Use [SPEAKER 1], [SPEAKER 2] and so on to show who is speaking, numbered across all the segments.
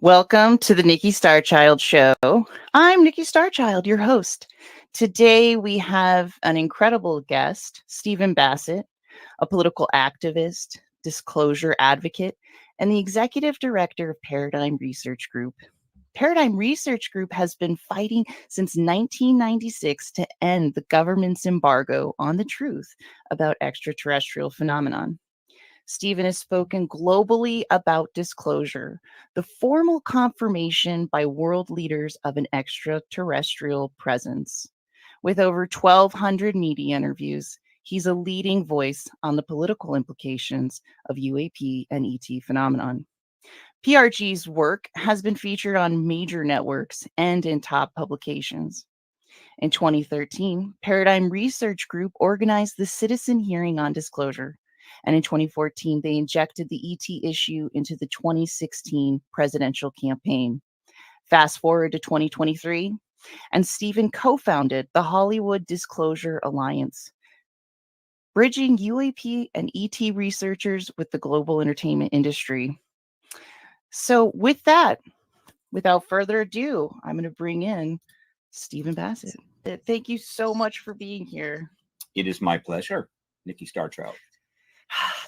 [SPEAKER 1] Welcome to the Nikki Starchild Show. I'm Nikki Starchild, your host. Today we have an incredible guest, Stephen Bassett, a political activist, disclosure advocate, and the executive director of Paradigm Research Group. Paradigm Research Group has been fighting since 1996 to end the government's embargo on the truth about extraterrestrial phenomenon. Stephen has spoken globally about disclosure, the formal confirmation by world leaders of an extraterrestrial presence. With over 1,200 media interviews, he's a leading voice on the political implications of UAP and ET phenomenon. PRG's work has been featured on major networks and in top publications. In 2013, Paradigm Research Group organized the Citizen Hearing on Disclosure. And in 2014, they injected the ET issue into the 2016 presidential campaign. Fast forward to 2023, and Stephen co-founded the Hollywood Disclosure Alliance, bridging UAP and ET researchers with the global entertainment industry. So with that, without further ado, I'm going to bring in Stephen Bassett. Thank you so much for being here.
[SPEAKER 2] It is my pleasure, Nikki Starchild.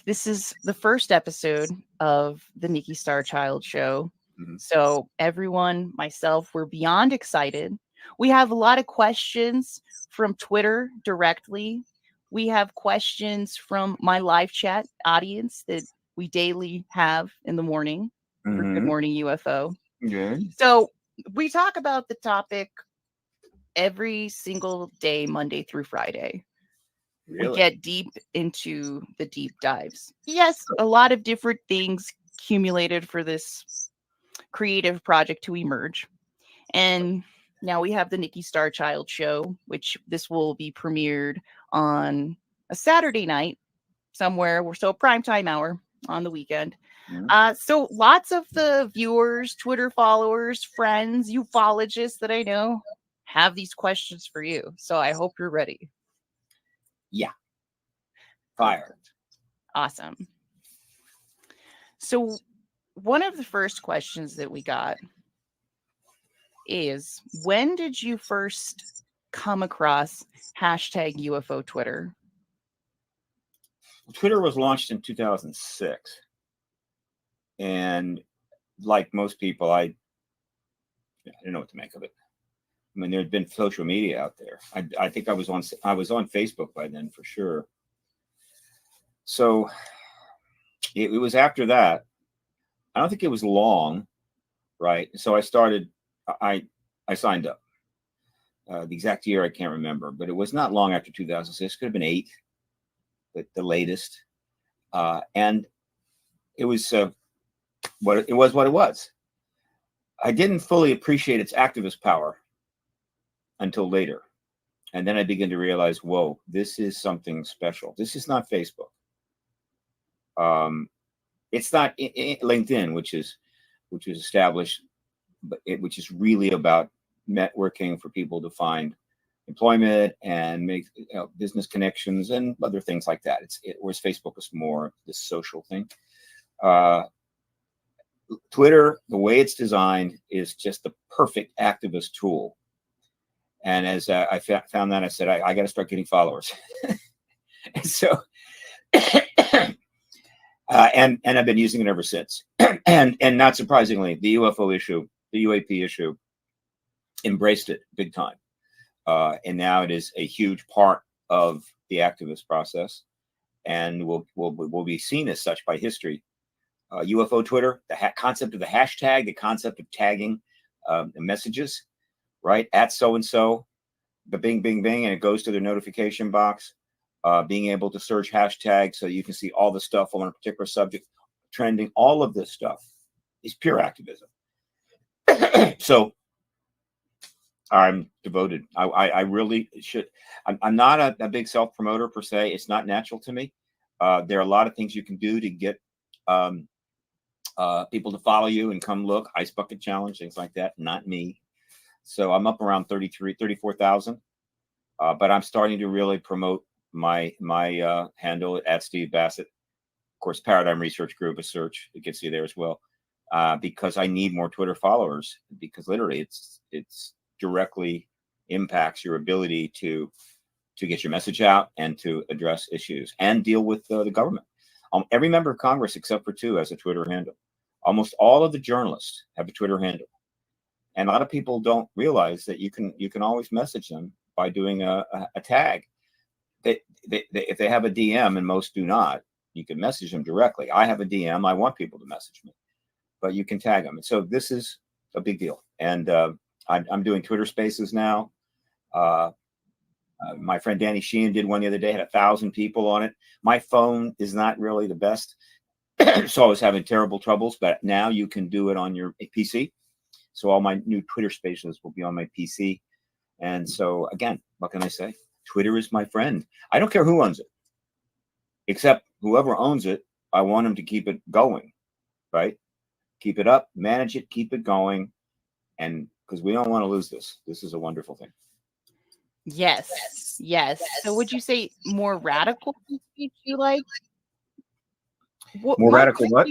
[SPEAKER 1] This is the first episode of the Nikki Starchild Show. Mm-hmm. So everyone, myself, we're beyond excited. We have a lot of questions from Twitter directly. We have questions from my live chat audience that we daily have in the morning for Good Morning UFO.
[SPEAKER 2] Good.
[SPEAKER 1] So we talk about the topic every single day, Monday through Friday. Really? We get deep into the deep dives. Yes, a lot of different things accumulated for this creative project to emerge. And now we have the Nikki Starchild Show, which this will be premiered on a Saturday night somewhere. So primetime hour on the weekend. Yeah. So lots of the viewers, Twitter followers, friends, ufologists that I know have these questions for you. So I hope you're ready.
[SPEAKER 2] Yeah. Fire.
[SPEAKER 1] Awesome. So one of the first questions that we got is, when did you first come across hashtag UFO Twitter?
[SPEAKER 2] Twitter was launched in 2006. And like most people, I didn't know what to make of it. I mean, there had been social media out there. I think I was on Facebook by then for sure. So it was after that. I don't think it was long, right? So I started. I signed up. The exact year I can't remember, but it was not long after 2006. Could have been 8, but the latest. And it was what it was. I didn't fully appreciate its activist power until later. And then I began to realize, whoa, this is something special. This is not Facebook. It's not LinkedIn, which was established, but which is really about networking for people to find employment and make business connections and other things like that. Whereas Facebook is more this social thing. Twitter, the way it's designed, is just the perfect activist tool. And as I found that, I said, I got to start getting followers. And so, and I've been using it ever since. and not surprisingly, the UFO issue, the UAP issue, embraced it big time. And now it is a huge part of the activist process, and will be seen as such by history. UFO Twitter, the concept of the hashtag, the concept of tagging the messages, right? At so-and-so, the bing, bing, bing, and it goes to their notification box. Being able to search hashtags so you can see all the stuff on a particular subject, trending, all of this stuff is pure activism. So I'm devoted. I really should. I'm not a big self-promoter per se. It's not natural to me. There are a lot of things you can do to get people to follow you and come look. Ice bucket challenge, things like that. Not me. So I'm up around 34,000. But I'm starting to really promote my handle at Steve Bassett. Of course, Paradigm Research Group, a search, it gets you there as well. Because I need more Twitter followers, because literally it's directly impacts your ability to get your message out and to address issues and deal with the government. Every member of Congress, except for 2, has a Twitter handle. Almost all of the journalists have a Twitter handle. And a lot of people don't realize that you can always message them by doing a tag. If they have a DM, and most do not, you can message them directly. I have a DM. I want people to message me, but you can tag them. And so this is a big deal. And I'm doing Twitter Spaces now. My friend Danny Sheehan did one the other day, had 1,000 people on it. My phone is not really the best, so I was having terrible troubles. But now you can do it on your PC. So all my new Twitter Spaces will be on my PC. And so again, what can I say? Twitter is my friend. I don't care who owns it, except whoever owns it, I want them to keep it going, right? Keep it up, manage it, keep it going. And because we don't want to lose this. This is a wonderful thing.
[SPEAKER 1] Yes. So would you say more radical speech you like?
[SPEAKER 2] More radical what?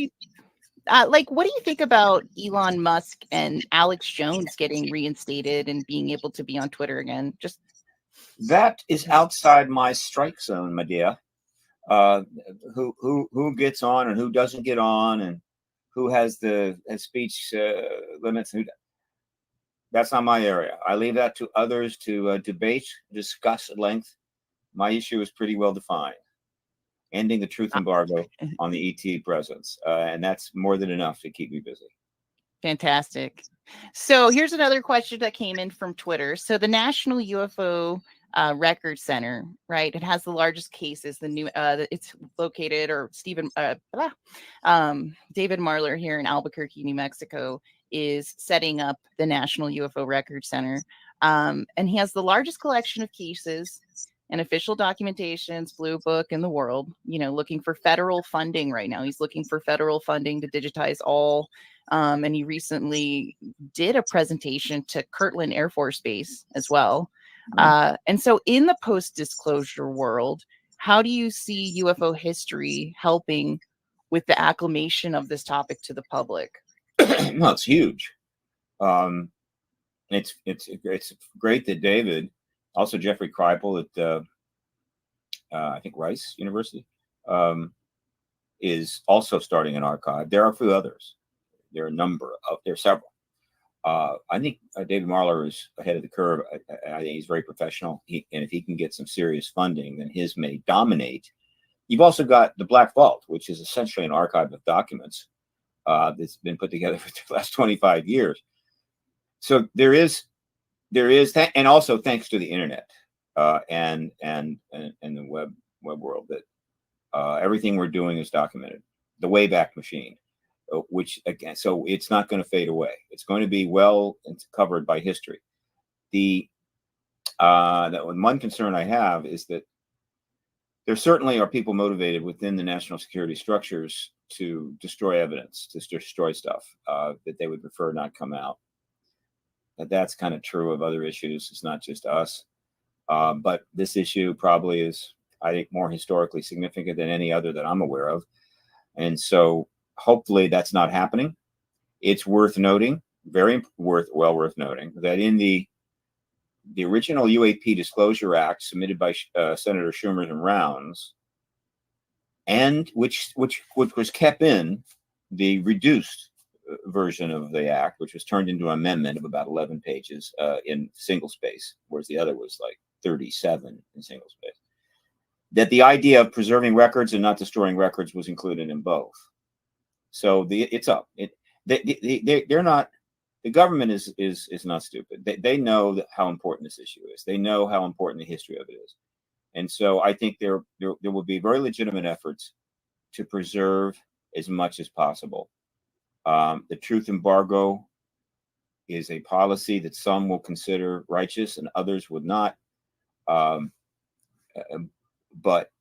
[SPEAKER 1] Like, what do you think about Elon Musk and Alex Jones getting reinstated and being able to be on Twitter again? Just
[SPEAKER 2] that is outside my strike zone, my dear. Who gets on and who doesn't get on, and who has the speech limits? That's not my area. I leave that to others to debate, discuss at length. My issue is pretty well defined. Ending the truth embargo on the ET presence. And that's more than enough to keep me busy.
[SPEAKER 1] Fantastic. So here's another question that came in from Twitter. So the National UFO Record Center, right? It has the largest cases. The new, it's located, or David Marler here in Albuquerque, New Mexico, is setting up the National UFO Record Center. And he has the largest collection of cases and official documentations, blue book in the world, looking for federal funding right now. He's looking for federal funding to digitize all. And he recently did a presentation to Kirtland Air Force Base as well. And so in the post-disclosure world, how do you see UFO history helping with the acclimation of this topic to the public?
[SPEAKER 2] Well, it's huge. It's great that David, also Jeffrey Kripal at I think Rice University, is also starting an archive. There are a few others. There are several. I think David Marler is ahead of the curve. I think he's very professional. And if he can get some serious funding, then his may dominate. You've also got the Black Vault, which is essentially an archive of documents that's been put together for the last 25 years. So there is, and also thanks to the internet and the web world, that everything we're doing is documented. The Wayback Machine, which again, so it's not going to fade away. It's going to be well covered by history. The one concern I have is that there certainly are people motivated within the national security structures to destroy evidence, to destroy stuff that they would prefer not come out. That's kind of true of other issues. It's not just us. But this issue probably is, I think, more historically significant than any other that I'm aware of. And so hopefully that's not happening. It's worth noting, well worth noting, that in the original UAP Disclosure Act submitted by Senator Schumer and Rounds, and which was kept in the reduced version of the act, which was turned into an amendment of about 11 pages in single space, whereas the other was like 37 in single space, that the idea of preserving records and not destroying records was included in both. So it's up. They're the government is not stupid. They know how important this issue is. They know how important the history of it is. And so I think there will be very legitimate efforts to preserve as much as possible. The truth embargo is a policy that some will consider righteous and others would not. But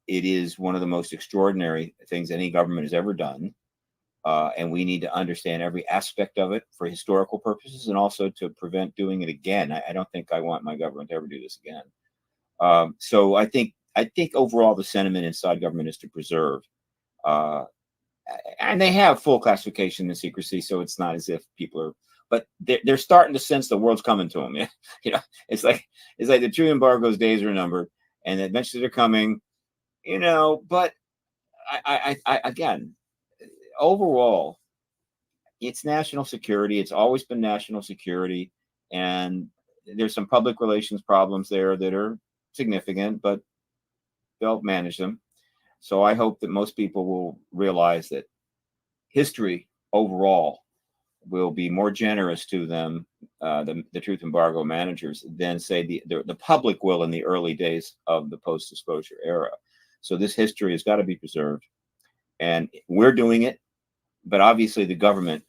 [SPEAKER 2] it is one of the most extraordinary things any government has ever done. And we need to understand every aspect of it for historical purposes and also to prevent doing it again. I don't think I want my government to ever do this again. So I think overall the sentiment inside government is to preserve. And they have full classification and secrecy, so it's not as if people are, but they're starting to sense the world's coming to them. You know, it's like the true embargo's days are numbered, and eventually they're coming. You know, but I again, overall, it's national security. It's always been national security, and there's some public relations problems there that are significant, but they'll manage them. So I hope that most people will realize that history overall will be more generous to them, the truth embargo managers, than say the public will in the early days of the post-disclosure era. So this history has got to be preserved, and we're doing it. But obviously, the government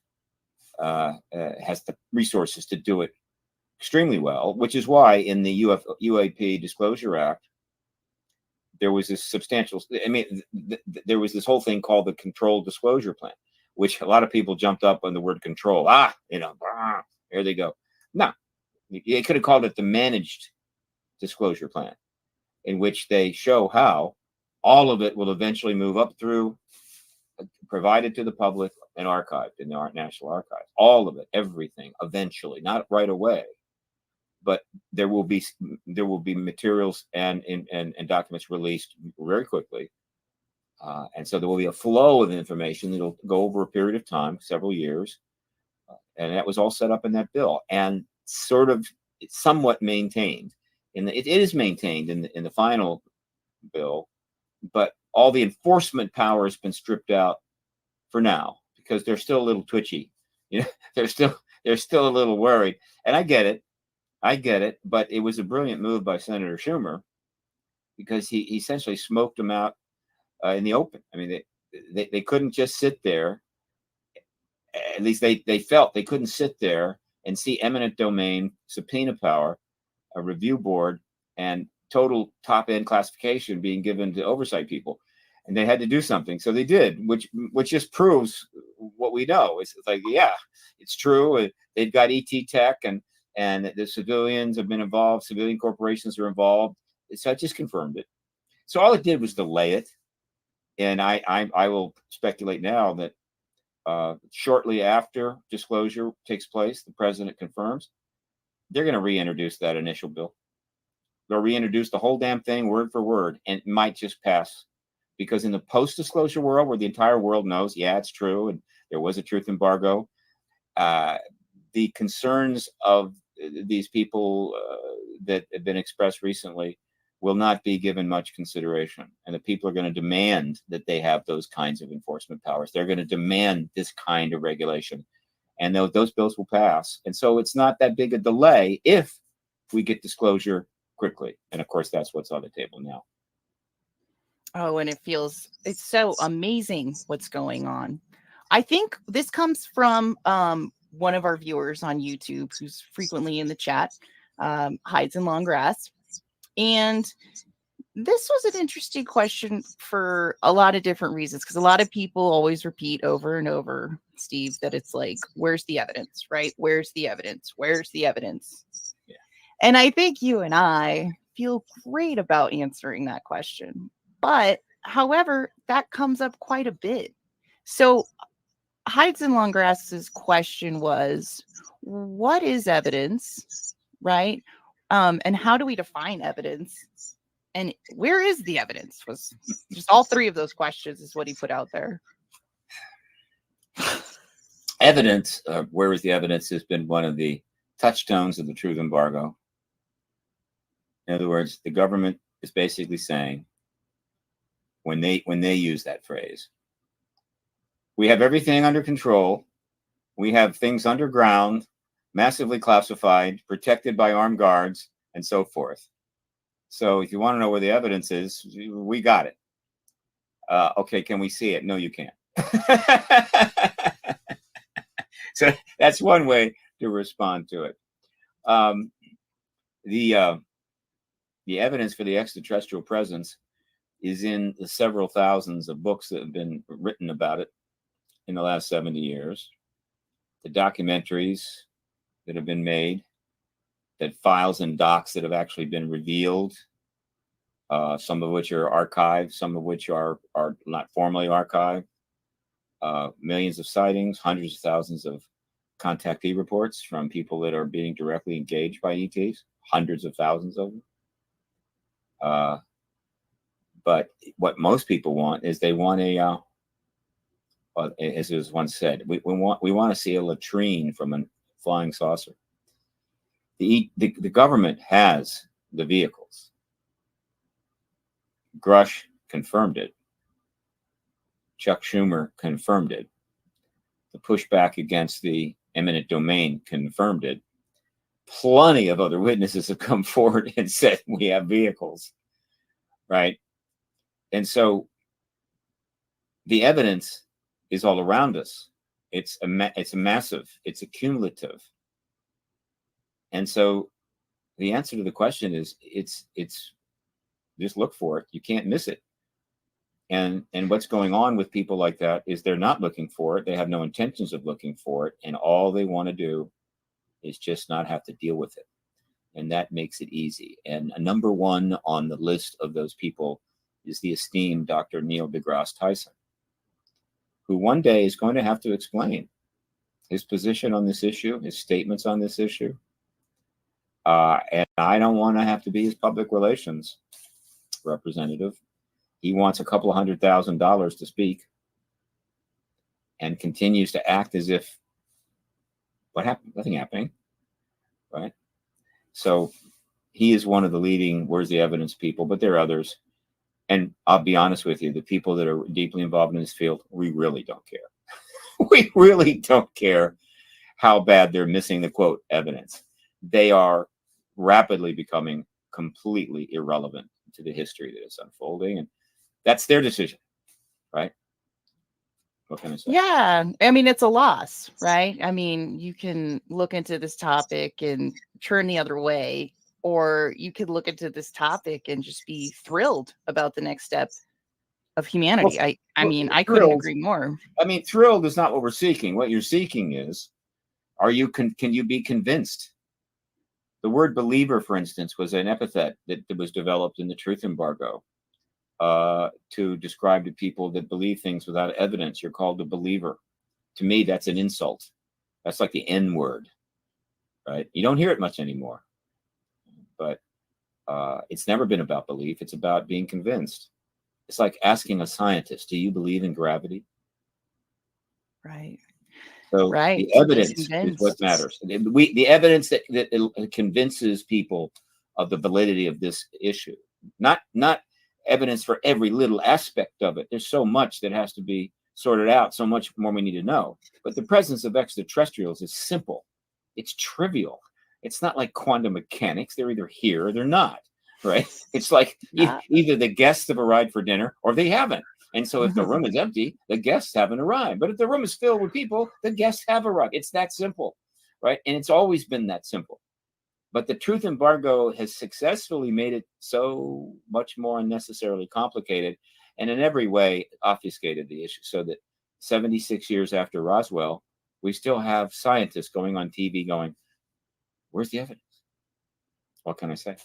[SPEAKER 2] has the resources to do it extremely well, which is why in the UAP Disclosure Act, there was this substantial, I mean, there was this whole thing called the Controlled Disclosure Plan, which a lot of people jumped up on the word control. Here they go. No, they could have called it the Managed Disclosure Plan, in which they show how all of it will eventually move up through, provided to the public and archived in the National Archives. All of it, everything, eventually, not right away. But there will be materials and documents released very quickly, and so there will be a flow of information that'll go over a period of time, several years, and that was all set up in that bill, and sort of it's somewhat maintained. It is maintained in the final bill, but all the enforcement power has been stripped out for now because they're still a little twitchy. You know, they're still a little worried, and I get it. But it was a brilliant move by Senator Schumer because he essentially smoked them out in the open. I mean, they couldn't just sit there. At least they felt they couldn't sit there and see eminent domain, subpoena power, a review board, and total top-end classification being given to oversight people. And they had to do something. So they did, which just proves what we know. It's like, yeah, it's true. They've got ET tech and the civilians have been involved. Civilian corporations are involved. So I just confirmed it. So all it did was delay it. And I will speculate now that shortly after disclosure takes place, the president confirms, they're going to reintroduce that initial bill. They'll reintroduce the whole damn thing word for word, and it might just pass. Because in the post-disclosure world, where the entire world knows, yeah, it's true, and there was a truth embargo, the concerns of these people that have been expressed recently will not be given much consideration. And the people are going to demand that they have those kinds of enforcement powers. They're going to demand this kind of regulation. And those bills will pass. And so it's not that big a delay if we get disclosure quickly. And of course, that's what's on the table now.
[SPEAKER 1] Oh, and it's so amazing what's going on. I think this comes from one of our viewers on YouTube who's frequently in the chat, hides in long grass. And this was an interesting question for a lot of different reasons, because a lot of people always repeat over and over, Steve, that it's like, where's the evidence, right? Where's the evidence? Where's the evidence?
[SPEAKER 2] Yeah. And
[SPEAKER 1] I think you and I feel great about answering that question. But however, that comes up quite a bit. So Hides in Long Grass's question was, what is evidence, right? And how do we define evidence? And where is the evidence? Was just all three of those questions is what he put out there.
[SPEAKER 2] Evidence, where is the evidence, has been one of the touchstones of the truth embargo. In other words, the government is basically saying, when they use that phrase, we have everything under control. We have things underground. massively classified, protected by armed guards, and so forth. So if you want to know where the evidence is, we got it. Okay, can we see it? No, you can't. So that's one way to respond to it. The evidence for the extraterrestrial presence is in the several thousands of books that have been written about it in the last 70 years. The documentaries that have been made, that files and docs that have actually been revealed, some of which are archived, some of which are not formally archived. Millions of sightings, hundreds of thousands of contactee reports from people that are being directly engaged by ETs, hundreds of thousands of them. But what most people want is they want a, as it was once said, we want to see a latrine from a flying saucer. The government has the vehicles. Grush confirmed it. Chuck Schumer confirmed it. The pushback against the eminent domain confirmed it. Plenty of other witnesses have come forward and said we have vehicles, right? And so the evidence is all around us. It's a massive, it's accumulative. And so the answer to the question is it's just look for it. You can't miss it. And what's going on with people like that is they're not looking for it. They have no intentions of looking for it. And all they want to do is just not have to deal with it. And that makes it easy. And number one on the list of those people is the esteemed Dr. Neil deGrasse Tyson, who one day is going to have to explain his position on this issue, his statements on this issue. And I don't want to have to be his public relations representative. He wants a couple of $100,000 to speak and continues to act as if what happened? Nothing happening, right? So he is one of the leading where's the evidence people, but there are others. And I'll be honest with you, the people that are deeply involved in this field, we really don't care. We really don't care how bad they're missing the quote evidence. They are rapidly becoming completely irrelevant to the history that is unfolding. And that's their decision, right? What can I say?
[SPEAKER 1] Yeah, I mean, it's a loss, right? I mean, you can look into this topic and turn the other way, or you could look into this topic and just be thrilled about the next step of humanity. I mean, I couldn't agree more.
[SPEAKER 2] I mean, thrilled is not what we're seeking. What you're seeking is, can you be convinced? The word believer, for instance, was an epithet that was developed in the truth embargo to describe to people that believe things without evidence. You're called a believer. To me, that's an insult. That's like the N word, right? You don't hear it much anymore. But it's never been about belief. It's about being convinced. It's like asking a scientist, do you believe in gravity?
[SPEAKER 1] Right.
[SPEAKER 2] So the evidence is what matters. The evidence that convinces people of the validity of this issue, not evidence for every little aspect of it. There's so much that has to be sorted out, so much more we need to know. But the presence of extraterrestrials is simple. It's trivial. It's not like quantum mechanics. They're either here or they're not, right? It's like either the guests have arrived for dinner or they haven't. And so if the room is empty, the guests haven't arrived. But if the room is filled with people, the guests have arrived. It's that simple, right? And it's always been that simple. But the truth embargo has successfully made it so much more unnecessarily complicated and in every way obfuscated the issue, so that 76 years after Roswell, we still have scientists going on TV going, where's the evidence? What can I say?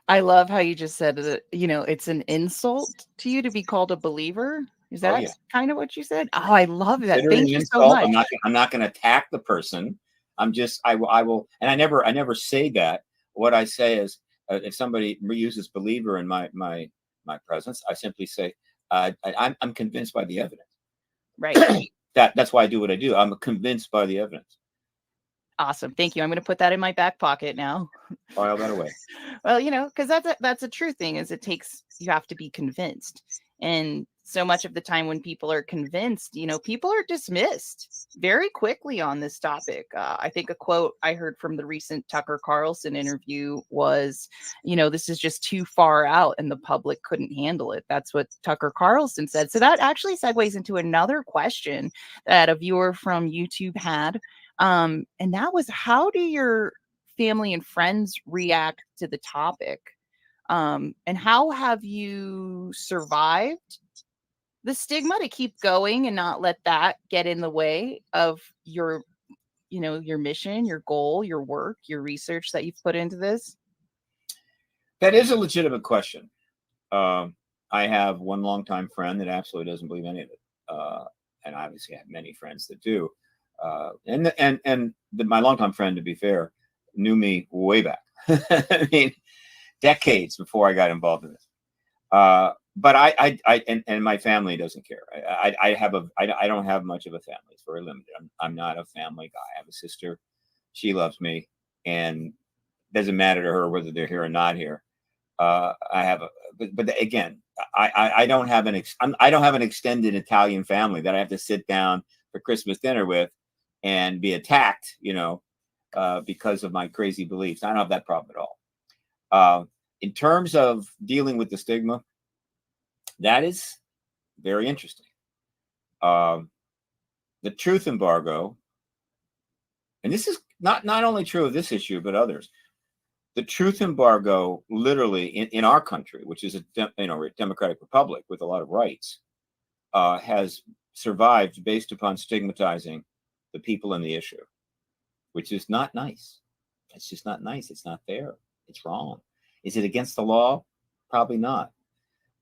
[SPEAKER 1] I love how you just said that, it's an insult to you to be called a believer. Is that kind of what you said? Oh, I love that. Thank you so much.
[SPEAKER 2] I'm not going to attack the person. I will, and I never say that. What I say is, if somebody uses believer in my presence, I simply say, I'm convinced by the evidence.
[SPEAKER 1] Right.
[SPEAKER 2] That's why I do what I do. I'm convinced by the evidence.
[SPEAKER 1] Awesome. Thank you. I'm going to put that in my back pocket now.
[SPEAKER 2] File that away.
[SPEAKER 1] Well, because that's a true thing, is you have to be convinced. And so much of the time when people are convinced, people are dismissed very quickly on this topic. I think a quote I heard from the recent Tucker Carlson interview was, this is just too far out and the public couldn't handle it. That's what Tucker Carlson said. So that actually segues into another question that a viewer from YouTube had. And that was, how do your family and friends react to the topic? And how have you survived the stigma to keep going and not let that get in the way of your mission, your goal, your work, your research that you've put into this?
[SPEAKER 2] That is a legitimate question. I have one longtime friend that absolutely doesn't believe any of it, and I obviously have many friends that do. My longtime friend, to be fair, knew me way back. I mean, decades before I got involved in this. But and my family doesn't care. I don't have much of a family. It's very limited. I'm not a family guy. I have a sister. She loves me, and it doesn't matter to her whether they're here or not here. I have but again, I don't have I don't have an extended Italian family that I have to sit down for Christmas dinner with and be attacked, because of my crazy beliefs. I don't have that problem at all. In terms of dealing with the stigma, that is very interesting. The truth embargo, and this is not only true of this issue, but others. The truth embargo, literally in our country, which is a democratic republic with a lot of rights, has survived based upon stigmatizing the people in the issue, which is not nice. It's just not nice. It's not fair. It's wrong. Is it against the law? Probably not.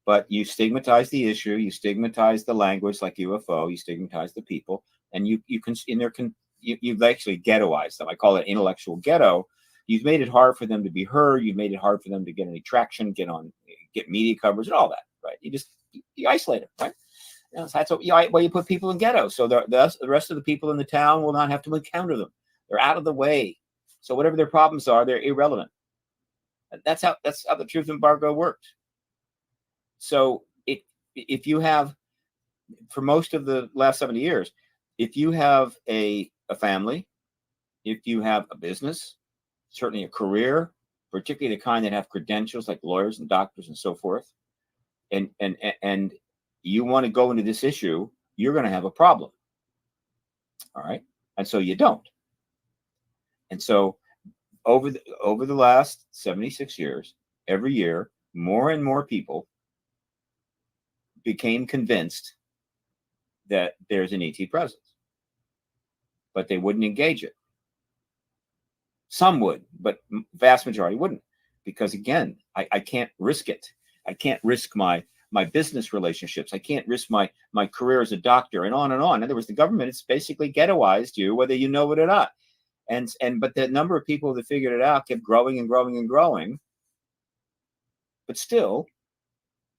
[SPEAKER 2] But you stigmatize the issue. You stigmatize the language, like UFO. You stigmatize the people, and you've actually ghettoized them. I call it intellectual ghetto. You've made it hard for them to be heard. You've made it hard for them to get any traction, get media coverage, and all that. Right? You isolate them. Right? So that's why you put people in ghettos. So the rest of the people in the town will not have to encounter them. They're out of the way. So whatever their problems are, they're irrelevant. That's how the truth embargo works. So if you have, for most of the last 70 years, if you have a family, if you have a business, certainly a career, particularly the kind that have credentials like lawyers and doctors and so forth, and you want to go into this issue, you're going to have a problem. All right. And so you don't. And so over the last 76 years, every year, more and more people became convinced that there's an ET presence, but they wouldn't engage it. Some would, but vast majority wouldn't, because again, I can't risk it. I can't risk my business relationships. I can't risk my career as a doctor, and on and on. In other words, the government has basically ghettoized you, whether you know it or not. But the number of people that figured it out kept growing and growing and growing. But still,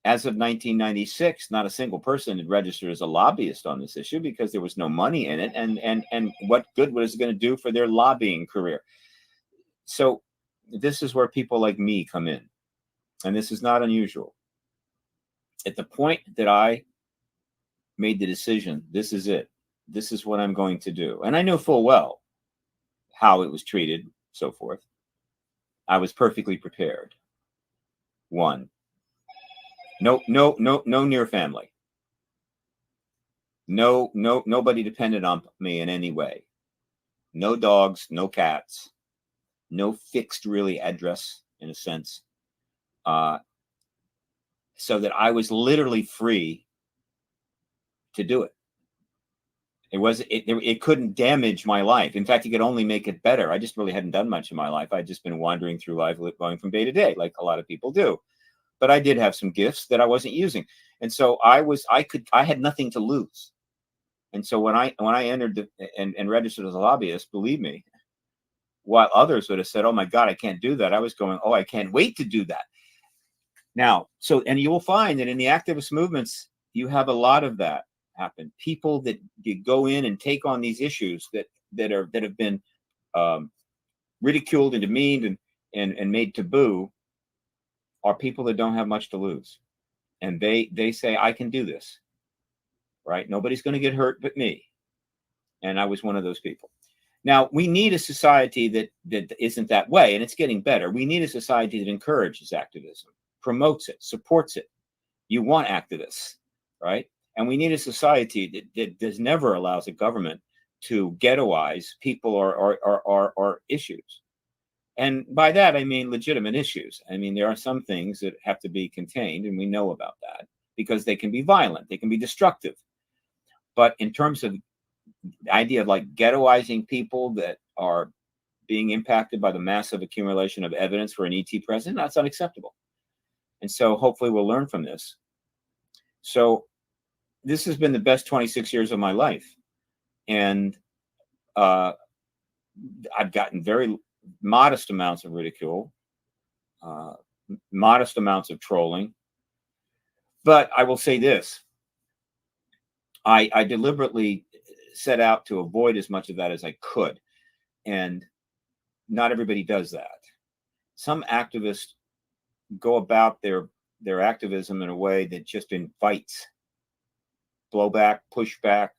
[SPEAKER 2] as of 1996, not a single person had registered as a lobbyist on this issue because there was no money in it. And what good was it going to do for their lobbying career? So this is where people like me come in. And this is not unusual. At the point that I made the decision, this is it. This is what I'm going to do. And I knew full well how it was treated, so forth. I was perfectly prepared. One, no near family. Nobody depended on me in any way. No dogs, no cats, no fixed really address in a sense. So that I was literally free to do it. It couldn't damage my life. In fact, it could only make it better. I just really hadn't done much in my life. I'd just been wandering through life, going from day to day, like a lot of people do. But I did have some gifts that I wasn't using, and so I had nothing to lose. And so when I entered and registered as a lobbyist, believe me, while others would have said, "Oh my God, I can't do that," I was going, "Oh, I can't wait to do that." Now, and you will find that in the activist movements, you have a lot of that happen. People that go in and take on these issues that have been ridiculed and demeaned and made taboo are people that don't have much to lose. and they say, I can do this, right? Nobody's going to get hurt but me. And I was one of those people. Now, we need a society that isn't that way, and it's getting better. We need a society that encourages activism, promotes it, supports it. You want activists, right? And we need a society that does never allows a government to ghettoize people or issues. And by that, I mean legitimate issues. I mean, there are some things that have to be contained, and we know about that because they can be violent, they can be destructive. But in terms of the idea of like ghettoizing people that are being impacted by the massive accumulation of evidence for an ET president, that's unacceptable. And so hopefully we'll learn from this. So this has been the best 26 years of my life. And I've gotten very modest amounts of ridicule, modest amounts of trolling. But I will say this, I deliberately set out to avoid as much of that as I could. And not everybody does that. Some activists go about their activism in a way that just invites blowback, pushback,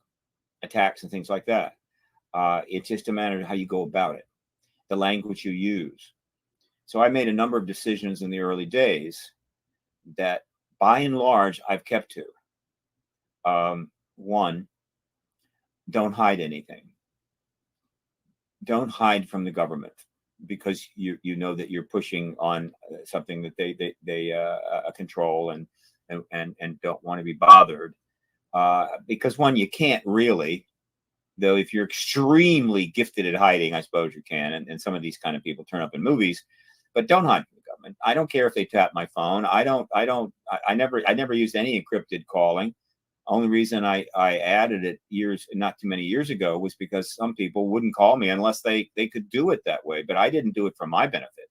[SPEAKER 2] attacks, and things like that. It's just a matter of how you go about it, the language you use. So I made a number of decisions in the early days that, by and large, I've kept to. One, don't hide anything. Don't hide from the government, because you know that you're pushing on something that they control and don't want to be bothered. Because one, you can't really, though if you're extremely gifted at hiding, I suppose you can, and some of these kind of people turn up in movies, but don't hide from the government. I don't care if they tap my phone. I never used any encrypted calling. Only reason I added it not too many years ago was because some people wouldn't call me unless they could do it that way, but I didn't do it for my benefit.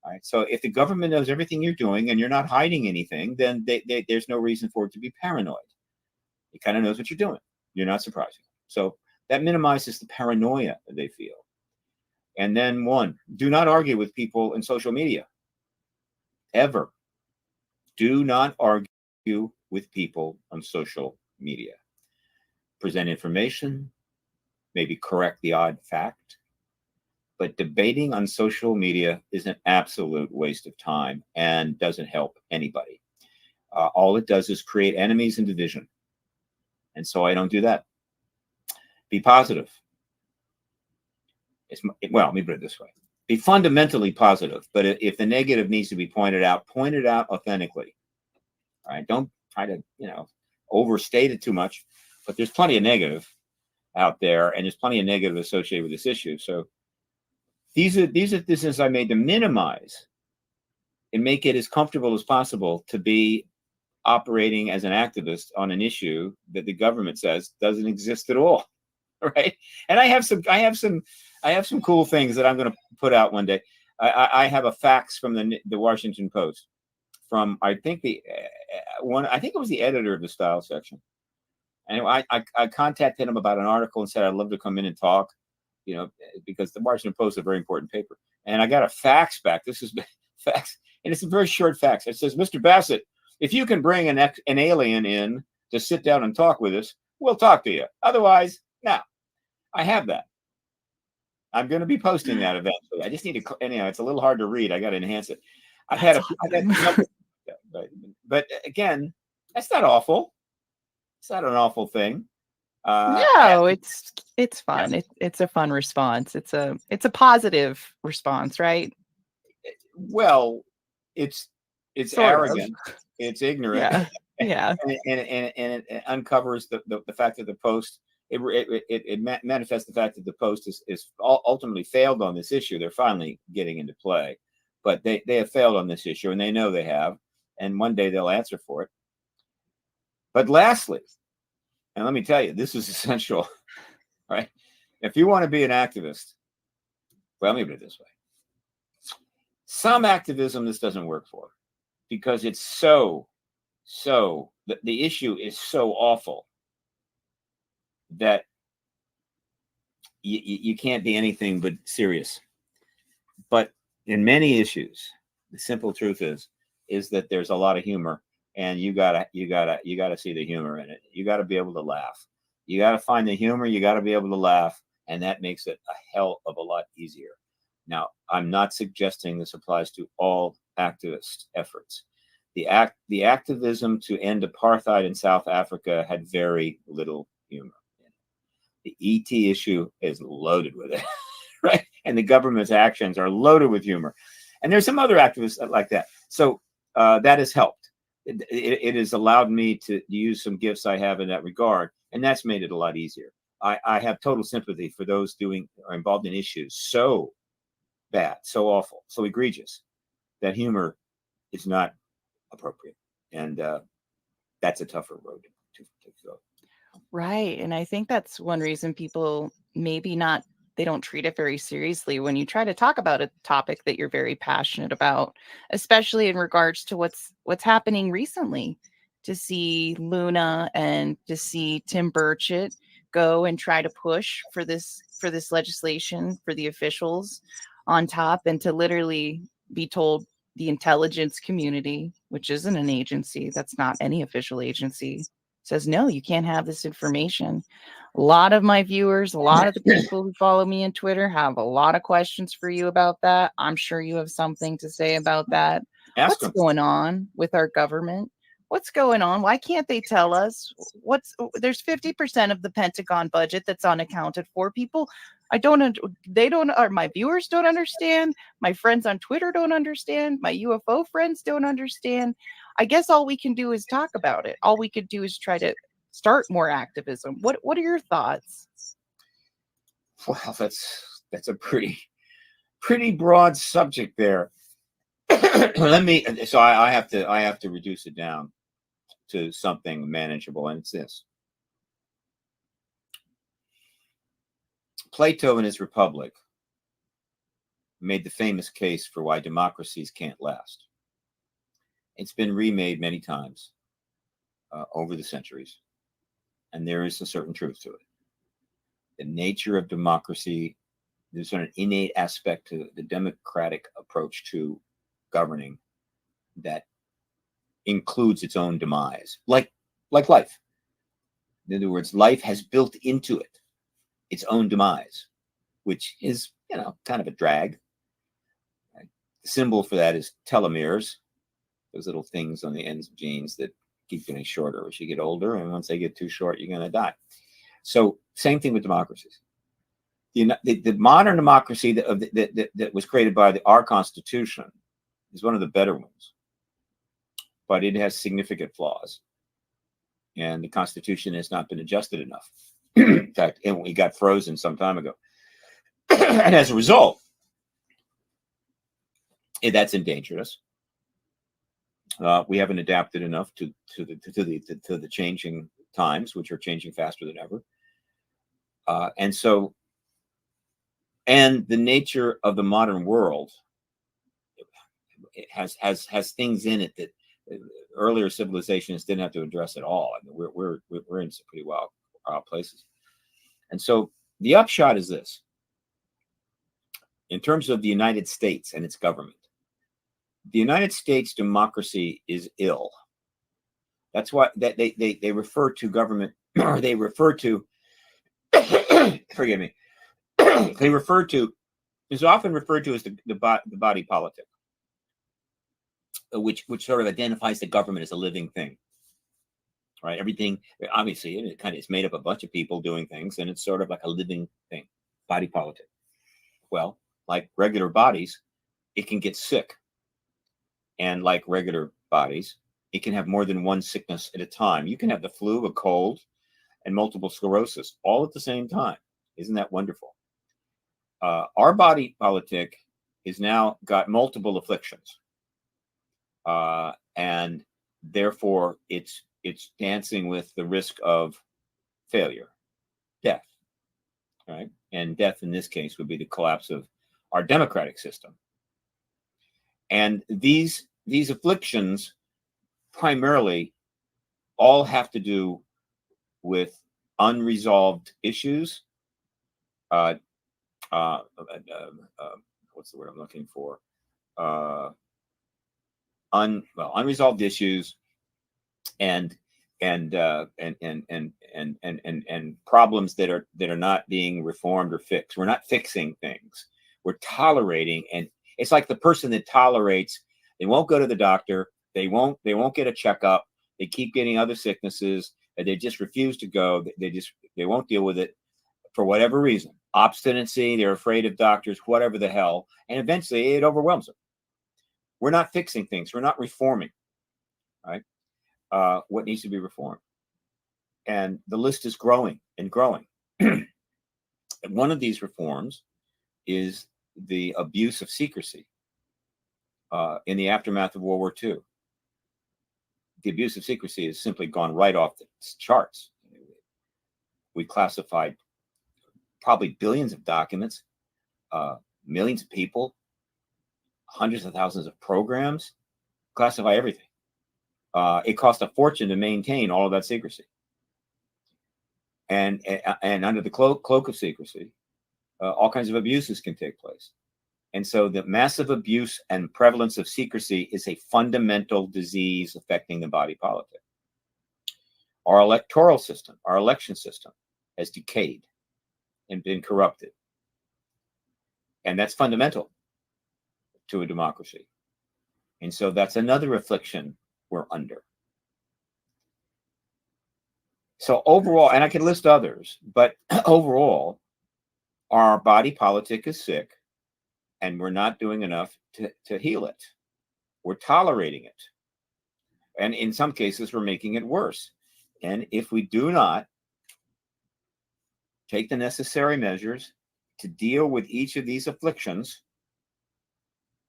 [SPEAKER 2] All right. So if the government knows everything you're doing and you're not hiding anything, then there's no reason for it to be paranoid. It kind of knows what you're doing. You're not surprising. So that minimizes the paranoia that they feel. And then one, do not argue with people in social media. Ever. Do not argue with people on social media. Present information, maybe correct the odd fact, but debating on social media is an absolute waste of time and doesn't help anybody. All it does is create enemies and division. And so I don't do that. Be positive. Well, let me put it this way. Be fundamentally positive, but if the negative needs to be pointed out authentically. All right, don't try to, overstate it too much, but there's plenty of negative out there, and there's plenty of negative associated with this issue. So these are decisions I made to minimize and make it as comfortable as possible to be operating as an activist on an issue that the government says doesn't exist at all. Right. And I have some cool things that I'm going to put out one day. I have a fax from the Washington Post from, I think it was the editor of the style section. And I contacted him about an article and said, I'd love to come in and talk, because the Washington Post is a very important paper. And I got a fax back. This is fax. And it's a very short fax. It says, Mr. Bassett, if you can bring an alien in to sit down and talk with us, we'll talk to you. Otherwise, no. I have that. I'm going to be posting that eventually. I just need to, it's a little hard to read. I got to enhance it. But again, that's not awful. It's not an awful thing.
[SPEAKER 1] No, it's fun. Yes. It's a fun response. It's a positive response, right?
[SPEAKER 2] Well, it's sort arrogant. Of. It's ignorant.
[SPEAKER 1] Yeah.
[SPEAKER 2] and it uncovers the fact that the Post. It manifests the fact that the Post is ultimately failed on this issue. They're finally getting into play, but they have failed on this issue, and they know they have, and one day they'll answer for it. But lastly, and let me tell you, this is essential, right? If you want to be an activist, well, let me put it this way. Some activism this doesn't work for, because it's the issue is so awful that you can't be anything but serious. But in many issues, the simple truth is that there's a lot of humor and you gotta see the humor in it. You gotta be able to laugh. You gotta find the humor. You gotta be able to laugh, and that makes it a hell of a lot easier. Now, I'm not suggesting this applies to all activist efforts. The activism to end apartheid in South Africa had very little humor. The ET issue is loaded with it, right? And the government's actions are loaded with humor. And there's some other activists like that. So that has helped. It has allowed me to use some gifts I have in that regard, and that's made it a lot easier. I have total sympathy for those are involved in issues so bad, so awful, so egregious that humor is not appropriate, and that's a tougher road to go.
[SPEAKER 1] Right. And I think that's one reason people they don't treat it very seriously when you try to talk about a topic that you're very passionate about, especially in regards to what's happening recently. To see Luna and to see Tim Burchett go and try to push for this legislation for the officials on top, and to literally be told the intelligence community, which isn't an agency, that's not any official agency, says, no, you can't have this information. A lot of my viewers, a lot of the people who follow me on Twitter have a lot of questions for you about that. I'm sure you have something to say about that.
[SPEAKER 2] Ask
[SPEAKER 1] What's
[SPEAKER 2] them.
[SPEAKER 1] going on with our government? What's going on? Why can't they tell us? There's 50% of the Pentagon budget that's unaccounted for. People, my viewers don't understand. My friends on Twitter don't understand. My UFO friends don't understand. I guess all we can do is talk about it. All we could do is try to start more activism. What are your thoughts?
[SPEAKER 2] Well, that's a pretty broad subject there. I have to reduce it down to something manageable, and it's this. Plato in his Republic made the famous case for why democracies can't last. It's been remade many times over the centuries, and there is a certain truth to it. The nature of democracy, there's an innate aspect to the democratic approach to governing that includes its own demise, like life. In other words, life has built into it its own demise, which is, kind of a drag. Right? The symbol for that is telomeres, those little things on the ends of genes that keep getting shorter as you get older, and once they get too short, you're going to die. So, same thing with democracies. The modern democracy that was created by our Constitution is one of the better ones, but it has significant flaws, and the Constitution has not been adjusted enough. In fact, it got frozen some time ago, and as a result, that's endangered us. We haven't adapted enough to the changing times, which are changing faster than ever, and the nature of the modern world, it has things in it that earlier civilizations didn't have to address at all. I mean, we're in some pretty wild places, and so the upshot is this: in terms of the United States and its government, the United States democracy is ill. That's why they refer to government, or they refer to, forgive me, is often referred to as the body politic, which sort of identifies the government as a living thing, right? Everything, obviously, it kind of is made up of a bunch of people doing things, and it's sort of like a living thing, body politic. Well, like regular bodies, it can get sick. And like regular bodies, it can have more than one sickness at a time. You can have the flu, a cold, and multiple sclerosis all at the same time. Isn't that wonderful? Our body politic has now got multiple afflictions. And therefore, it's dancing with the risk of failure, death, right? And death in this case would be the collapse of our democratic system. And these afflictions primarily all have to do with unresolved issues. What's the word I'm looking for? Unresolved issues and and problems that are not being reformed or fixed. We're not fixing things. We're tolerating, and it's like the person that tolerates. They won't go to the doctor. They won't get a checkup. They keep getting other sicknesses. And they just refuse to go. They won't deal with it for whatever reason. Obstinacy. They're afraid of doctors. Whatever the hell. And eventually, it overwhelms them. We're not fixing things. We're not reforming. Right. What needs to be reformed? And the list is growing and growing. And one of these reforms is the abuse of secrecy in the aftermath of World War II. The abuse of secrecy has simply gone right off the charts. We classified probably billions of documents, millions of people, hundreds of thousands of programs, classify everything. It cost a fortune to maintain all of that secrecy. And under the cloak of secrecy, all kinds of abuses can take place. And so the massive abuse and prevalence of secrecy is a fundamental disease affecting the body politic. Our electoral system, our election system, has decayed and been corrupted. And that's fundamental to a democracy. And so that's another affliction we're under. So overall, and I can list others, but overall, our body politic is sick, and we're not doing enough to heal it. We're tolerating it. And in some cases, we're making it worse. And if we do not take the necessary measures to deal with each of these afflictions,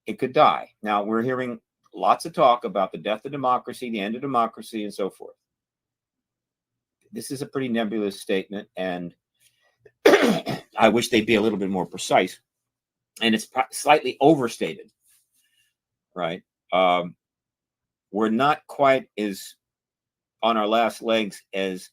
[SPEAKER 2] it could die. Now, we're hearing lots of talk about the death of democracy, the end of democracy, and so forth. This is a pretty nebulous statement, and I wish they'd be a little bit more precise. And it's slightly overstated, right? We're not quite as on our last legs as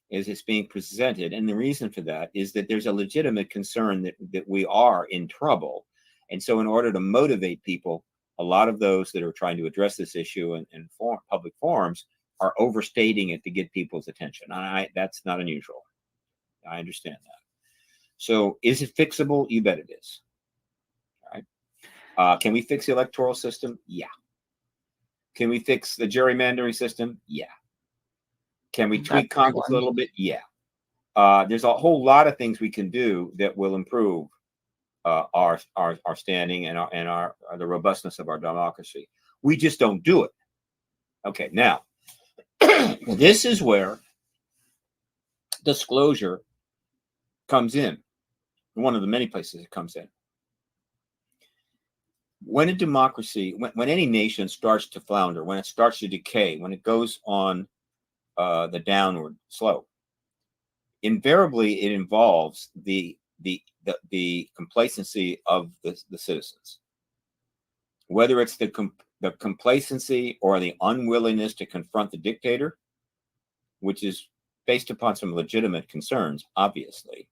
[SPEAKER 2] it's being presented. And the reason for that is that there's a legitimate concern that we are in trouble. And so in order to motivate people, a lot of those that are trying to address this issue in public forums are overstating it to get people's attention. That's not unusual. I understand that. So is it fixable? You bet it is. Can we fix the electoral system? Yeah. Can we fix the gerrymandering system? Yeah. Can we tweak Congress a little bit? Yeah. There's a whole lot of things we can do that will improve our standing and the robustness of our democracy. We just don't do it. Okay, now this is where disclosure comes in. One of the many places it comes in. When a democracy, when any nation starts to flounder, when it starts to decay, when it goes on the downward slope, invariably it involves the complacency of the citizens. Whether it's the complacency or the unwillingness to confront the dictator, which is based upon some legitimate concerns, obviously,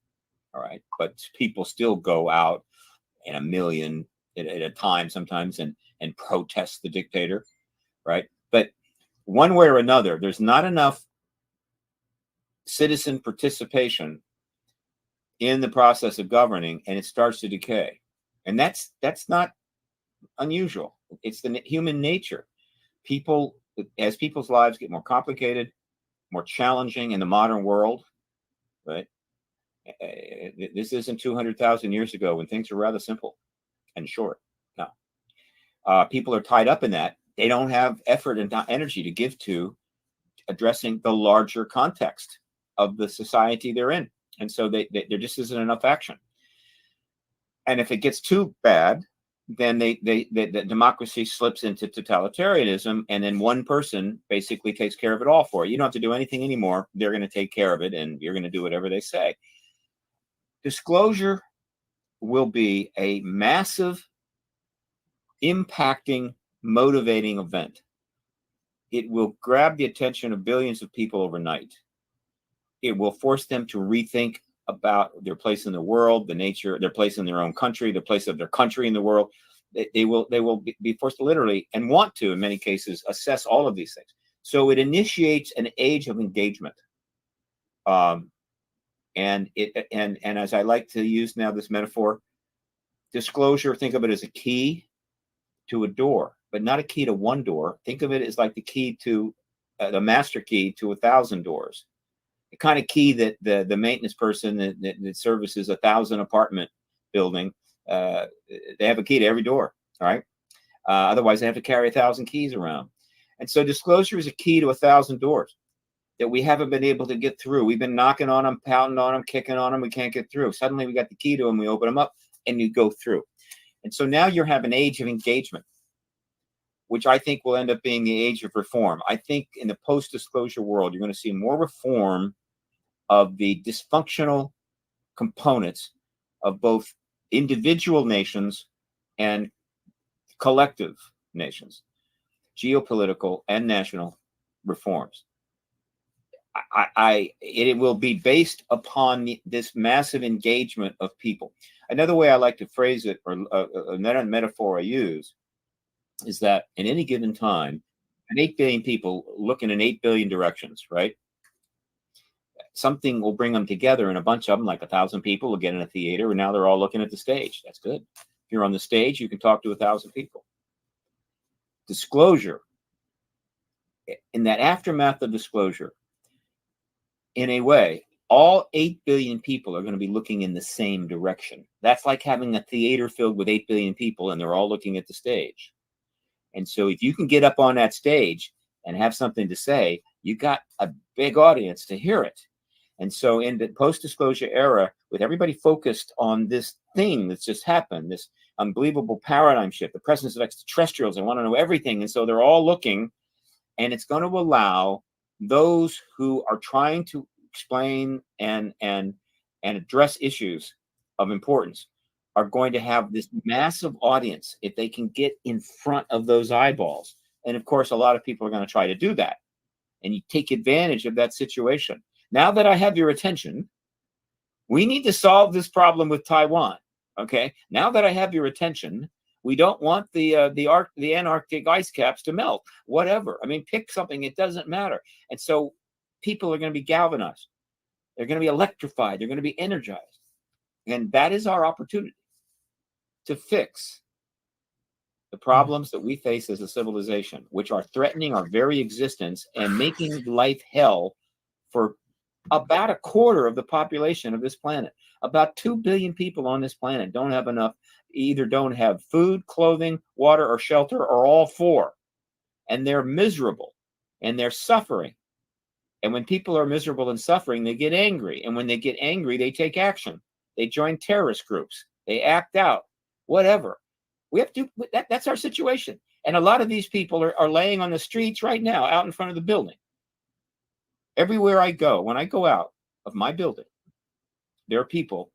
[SPEAKER 2] all right, but people still go out in a million at a time sometimes and protest the dictator, right? But one way or another, there's not enough citizen participation in the process of governing, and it starts to decay. And that's not unusual. It's the human nature. As people's lives get more complicated, more challenging in the modern world, right? This isn't 200,000 years ago when things were rather simple and short. No. People are tied up in that. They don't have effort and energy to give to addressing the larger context of the society they're in. And so there just isn't enough action. And if it gets too bad, then the democracy slips into totalitarianism, and then one person basically takes care of it all for you. You don't have to do anything anymore. They're going to take care of it, and you're going to do whatever they say. Disclosure will be a massive, impacting, motivating event. It will grab the attention of billions of people overnight. It will force them to rethink about their place in the world, the nature, their place in their own country, the place of their country in the world. They will be forced to literally, and want to in many cases, assess all of these things. So it initiates an age of engagement. And as I like to use now this metaphor, disclosure, think of it as a key to a door, but not a key to one door. Think of it as like the key to the master key to 1,000 doors. The kind of key that the maintenance person that services 1,000 apartment building, they have a key to every door. All right. Otherwise, they have to carry 1,000 keys around. And so disclosure is a key to 1,000 doors that we haven't been able to get through. We've been knocking on them, pounding on them, kicking on them. We can't get through. Suddenly we got the key to them. We open them up and you go through. And so now you have an age of engagement, which I think will end up being the age of reform. I think in the post-disclosure world, you're going to see more reform of the dysfunctional components of both individual nations and collective nations, geopolitical and national reforms. It will be based upon this massive engagement of people. Another way I like to phrase it, or another metaphor I use, is that in any given time, 8 billion people look in 8 billion directions, right? Something will bring them together, and a bunch of them, like 1,000 people, will get in a theater, and now they're all looking at the stage. That's good. If you're on the stage, you can talk to 1,000 people. Disclosure, in that aftermath of disclosure, in a way, all 8 billion people are going to be looking in the same direction. That's like having a theater filled with 8 billion people, and they're all looking at the stage. And so if you can get up on that stage and have something to say, you got a big audience to hear it. And so in the post-disclosure era, with everybody focused on this thing that's just happened, this unbelievable paradigm shift, the presence of extraterrestrials, they want to know everything. And so they're all looking, and it's going to allow those who are trying to explain and address issues of importance are going to have this massive audience if they can get in front of those eyeballs. And of course, a lot of people are going to try to do that. And you take advantage of that situation. Now that I have your attention, we need to solve this problem with Taiwan. Okay. Now that I have your attention, we don't want the Antarctic ice caps to melt, whatever. I mean, pick something, it doesn't matter. And so people are going to be galvanized. They're going to be electrified. They're going to be energized. And that is our opportunity to fix the problems that we face as a civilization, which are threatening our very existence and making life hell for about a quarter of the population of this planet. About 2 billion people on this planet don't have enough, either don't have food, clothing, water, or shelter, or all four. And they're miserable and they're suffering. And when people are miserable and suffering, they get angry. And when they get angry, they take action. They join terrorist groups. They act out, whatever. We have to, that's our situation. And a lot of these people are laying on the streets right now, out in front of the building. Everywhere I go, when I go out of my building, there are people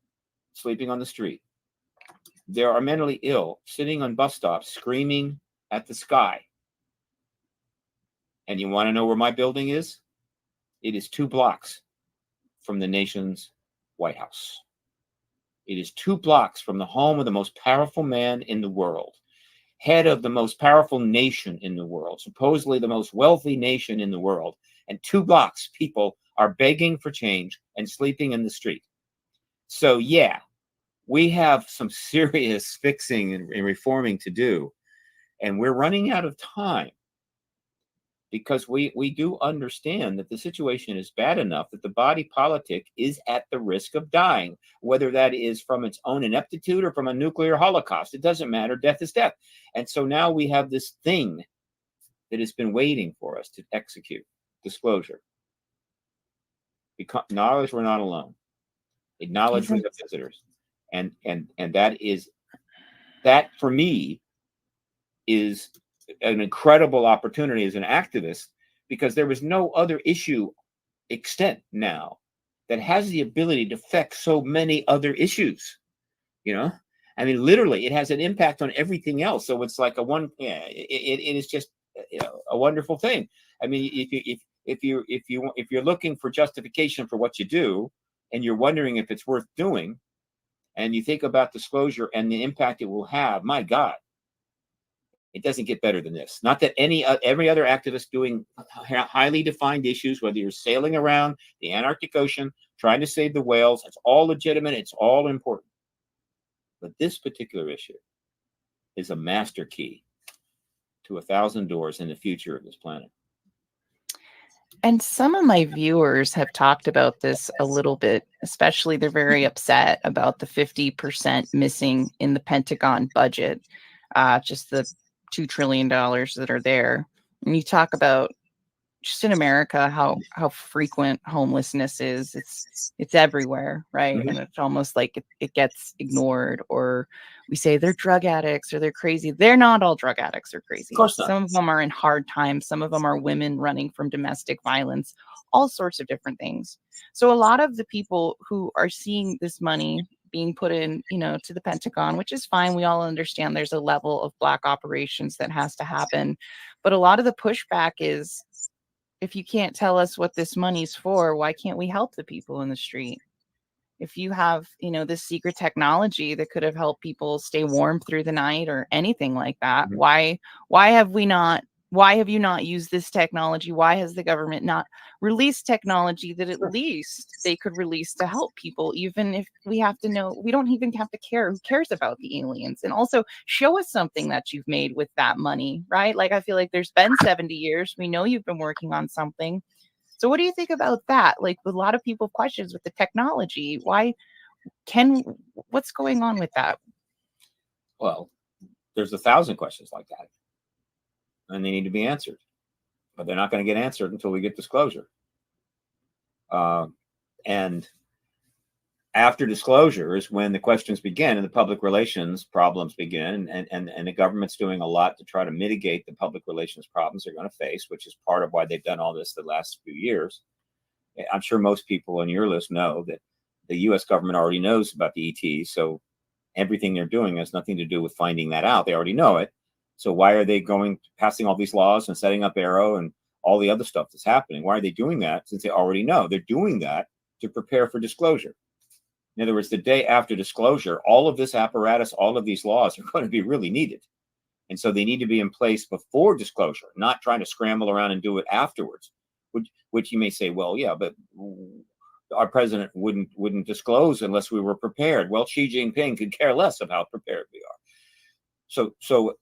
[SPEAKER 2] sleeping on the street. There are mentally ill sitting on bus stops, screaming at the sky. And you want to know where my building is? It is 2 blocks from the nation's White House. It is 2 blocks from the home of the most powerful man in the world, head of the most powerful nation in the world, supposedly the most wealthy nation in the world. And 2 blocks, people are begging for change and sleeping in the street. So yeah, we have some serious fixing and reforming to do. And we're running out of time because we do understand that the situation is bad enough that the body politic is at the risk of dying, whether that is from its own ineptitude or from a nuclear holocaust. It doesn't matter. Death is death. And so now we have this thing that has been waiting for us to execute. Disclosure. Acknowledge we're not alone. Acknowledge we have visitors. And that for me is an incredible opportunity as an activist, because there is no other issue extent now that has the ability to affect so many other issues. You know, I mean, literally, it has an impact on everything else. So it's like it is just, you know, a wonderful thing. I mean, if you're looking for justification for what you do, and you're wondering if it's worth doing, and you think about disclosure and the impact it will have, my God, It doesn't get better than this. Not that every other activist doing highly defined issues, whether you're sailing around the Antarctic Ocean, trying to save the whales, it's all legitimate, it's all important. But this particular issue is a master key to 1,000 doors in the future of this planet.
[SPEAKER 1] And some of my viewers have talked about this a little bit, especially they're very upset about the 50% missing in the Pentagon budget, just the $2 trillion that are there. And you talk about just in America how frequent homelessness is. It's everywhere, right?
[SPEAKER 2] Mhm.
[SPEAKER 1] And it's almost like it gets ignored, or we say they're drug addicts or they're crazy. They're not all drug addicts or crazy.
[SPEAKER 2] Of course not.
[SPEAKER 1] Some of them are in hard times. Some of them are women running from domestic violence, all sorts of different things. So a lot of the people who are seeing this money being put in, to the Pentagon, which is fine. We all understand there's a level of black operations that has to happen. But a lot of the pushback is, if you can't tell us what this money's for, why can't we help the people in the street? If you have, this secret technology that could have helped people stay warm through the night or anything like that,
[SPEAKER 2] Mhm.
[SPEAKER 1] why have you not used this technology? Why has the government not released technology that at
[SPEAKER 2] Sure.
[SPEAKER 1] least they could release to help people, even if we have to know, we don't even have to care. Who cares about the aliens? And also show us something that you've made with that money, right? Like, I feel like there's been 70 years. We know you've been working on something. So what do you think about that? Like, a lot of people have questions with the technology. What's going on with that?
[SPEAKER 2] Well, there's 1,000 questions like that, and they need to be answered. But they're not going to get answered until we get disclosure. And after disclosure is when the questions begin and the public relations problems begin. And the government's doing a lot to try to mitigate the public relations problems they're going to face, which is part of why they've done all this the last few years. I'm sure most people on your list know that the U.S. government already knows about the ETs. So everything they're doing has nothing to do with finding that out. They already know it. So why are they passing all these laws and setting up Arrow and all the other stuff that's happening? Why are they doing that? Since they already know. They're doing that to prepare for disclosure. In other words, the day after disclosure, all of this apparatus, all of these laws are going to be really needed. And so they need to be in place before disclosure, not trying to scramble around and do it afterwards, which you may say, well, yeah, but our president wouldn't disclose unless we were prepared. Well, Xi Jinping could care less of how prepared we are. So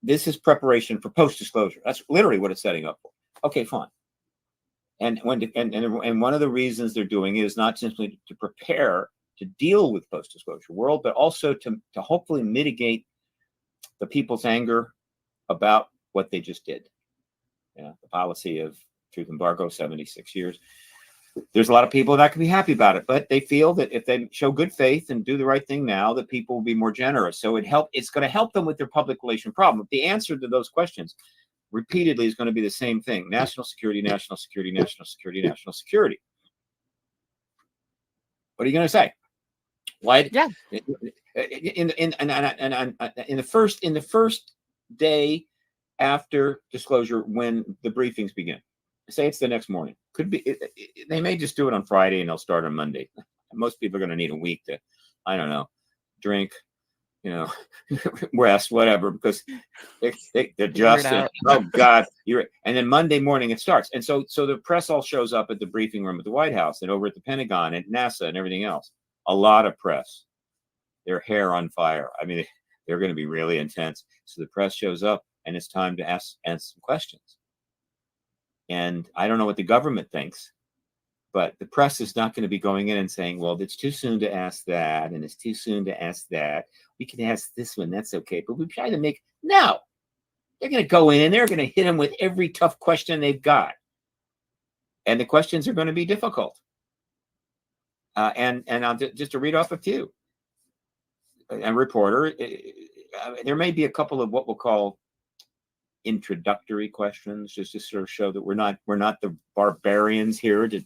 [SPEAKER 2] this is preparation for post-disclosure. That's literally what it's setting up for. Okay, fine. And one of the reasons they're doing it is not simply to prepare to deal with post-disclosure world, but also to hopefully mitigate the people's anger about what they just did. The policy of truth embargo, 76 years. There's a lot of people that can be happy about it, but they feel that if they show good faith and do the right thing now, that people will be more generous. So it's going to help them with their public relation problem. The answer to those questions repeatedly is going to be the same thing: national security, national security, national security, national security. What are you going to say? Why?
[SPEAKER 1] Yeah.
[SPEAKER 2] In the first day after disclosure, when the briefings begin, say it's the next morning. Could be they may just do it on Friday and they'll start on Monday. Most people are going to need a week to, I don't know, drink, rest, whatever, because they're just oh God, and then Monday morning it starts, and so the press all shows up at the briefing room at the White House and over at the Pentagon and NASA and everything else. A lot of press, their hair on fire. I mean, they're going to be really intense. So the press shows up and it's time to ask some questions. And I don't know what the government thinks, but the press is not going to be going in and saying, well, it's too soon to ask that, and it's too soon to ask that. We can ask this one, that's okay. But we try to no. They're going to go in and they're going to hit them with every tough question they've got. And the questions are going to be difficult. And I'll just to read off a few. A reporter, there may be a couple of what we'll call introductory questions, just to sort of show that we're not the barbarians here to